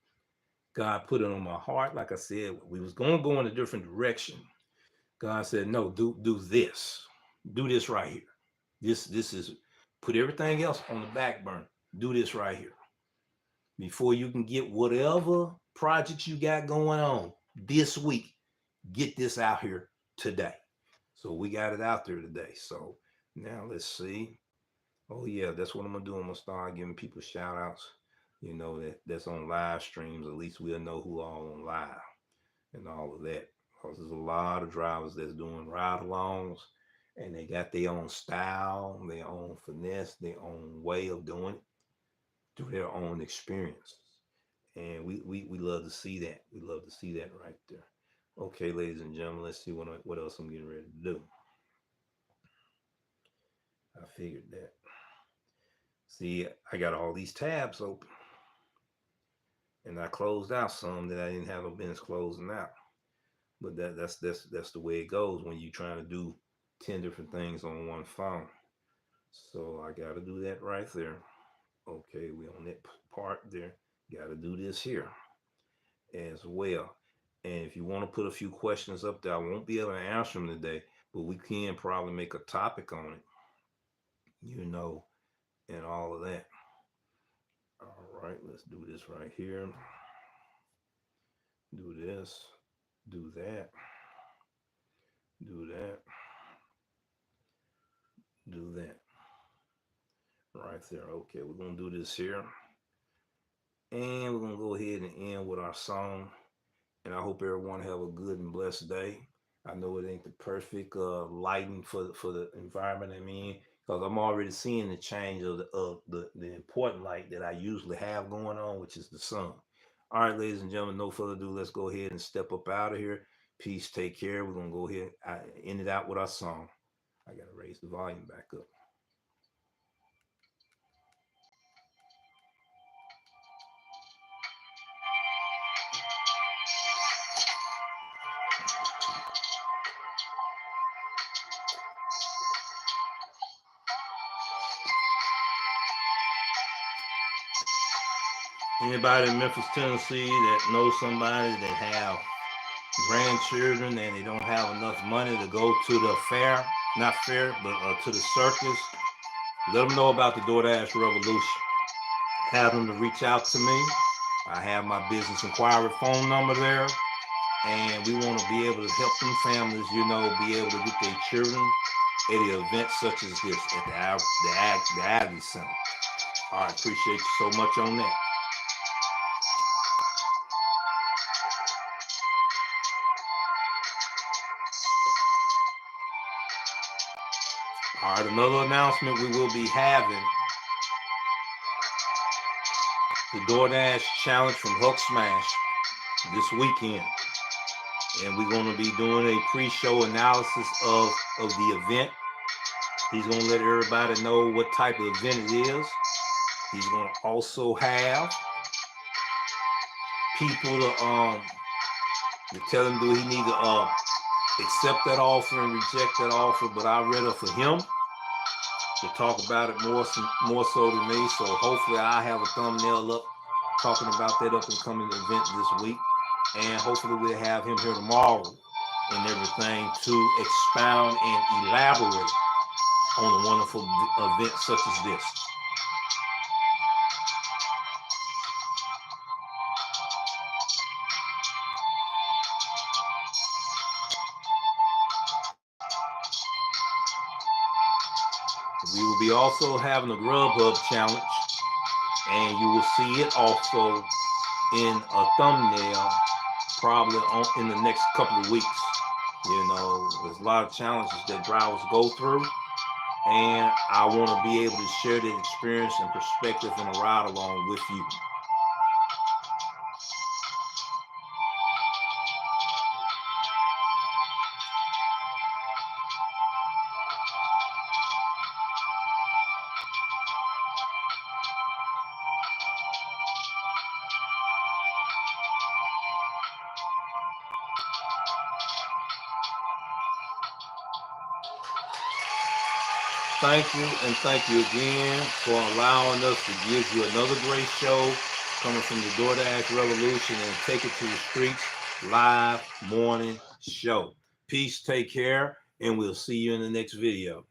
God put it on my heart. Like I said, we was going to go in a different direction. God said, no, do this. Do this right here. This is, put everything else on the back burner. Do this right here. Before you can get whatever projects you got going on this week, get this out here today. So we got it out there today. So now let's see. Oh yeah, that's what I'm gonna do. I'm gonna start giving people shout outs, that's on live streams. At least we'll know who all on live and all of that. Because there's a lot of drivers that's doing ride alongs, and they got their own style, their own finesse, their own way of doing it through their own experiences. And we love to see that. We love to see that right there. Okay, ladies and gentlemen, let's see what else I'm getting ready to do. I figured that. See, I got all these tabs open. and I closed out some that I didn't have no business closing out. But that's the way it goes when you're trying to do 10 different things on one phone. So I got to do that right there. Okay, we on that part there. Got to do this here as well. And if you want to put a few questions up there, I won't be able to answer them today, but we can probably make a topic on it, and all of that. All right, let's do this right here. Do this, do that, do that, do that. Right there. Okay, we're going to do this here. And we're going to go ahead and end with our song. And I hope everyone have a good and blessed day. I know it ain't the perfect lighting for the environment I'm in, because I'm already seeing the change of the important light that I usually have going on, which is the sun. All right, ladies and gentlemen, no further ado. Let's go ahead and step up out of here. Peace, take care. We're going to go ahead and end it out with our song. I got to raise the volume back up. Anybody in Memphis, Tennessee that knows somebody that have grandchildren and they don't have enough money to go to the fair, not fair, but to the circus, let them know about the DoorDash Revolution. Have them to reach out to me. I have my business inquiry phone number there, and we want to be able to help them families, be able to get their children at an event such as this at the Aggie Center. All right, appreciate you so much on that. All right, another announcement we will be having the DoorDash Challenge from Hulk Smash this weekend. And we're going to be doing a pre-show analysis of the event. He's going to let everybody know what type of event it is. He's going to also have people to tell him do he need to accept that offer and reject that offer, but I'd rather for him to talk about it more so than me. So hopefully I have a thumbnail up talking about that up and coming event this week, and hopefully we'll have him here tomorrow and everything to expound and elaborate on a wonderful event such as this. We will be also having a Grubhub challenge, and you will see it also in a thumbnail probably in the next couple of weeks. There's a lot of challenges that drivers go through, and I want to be able to share that experience and perspective in a ride along with you. Thank you, and thank you again for allowing us to give you another great show coming from the DoorDash Revolution and Take It to the Streets live morning show. Peace, take care, and we'll see you in the next video.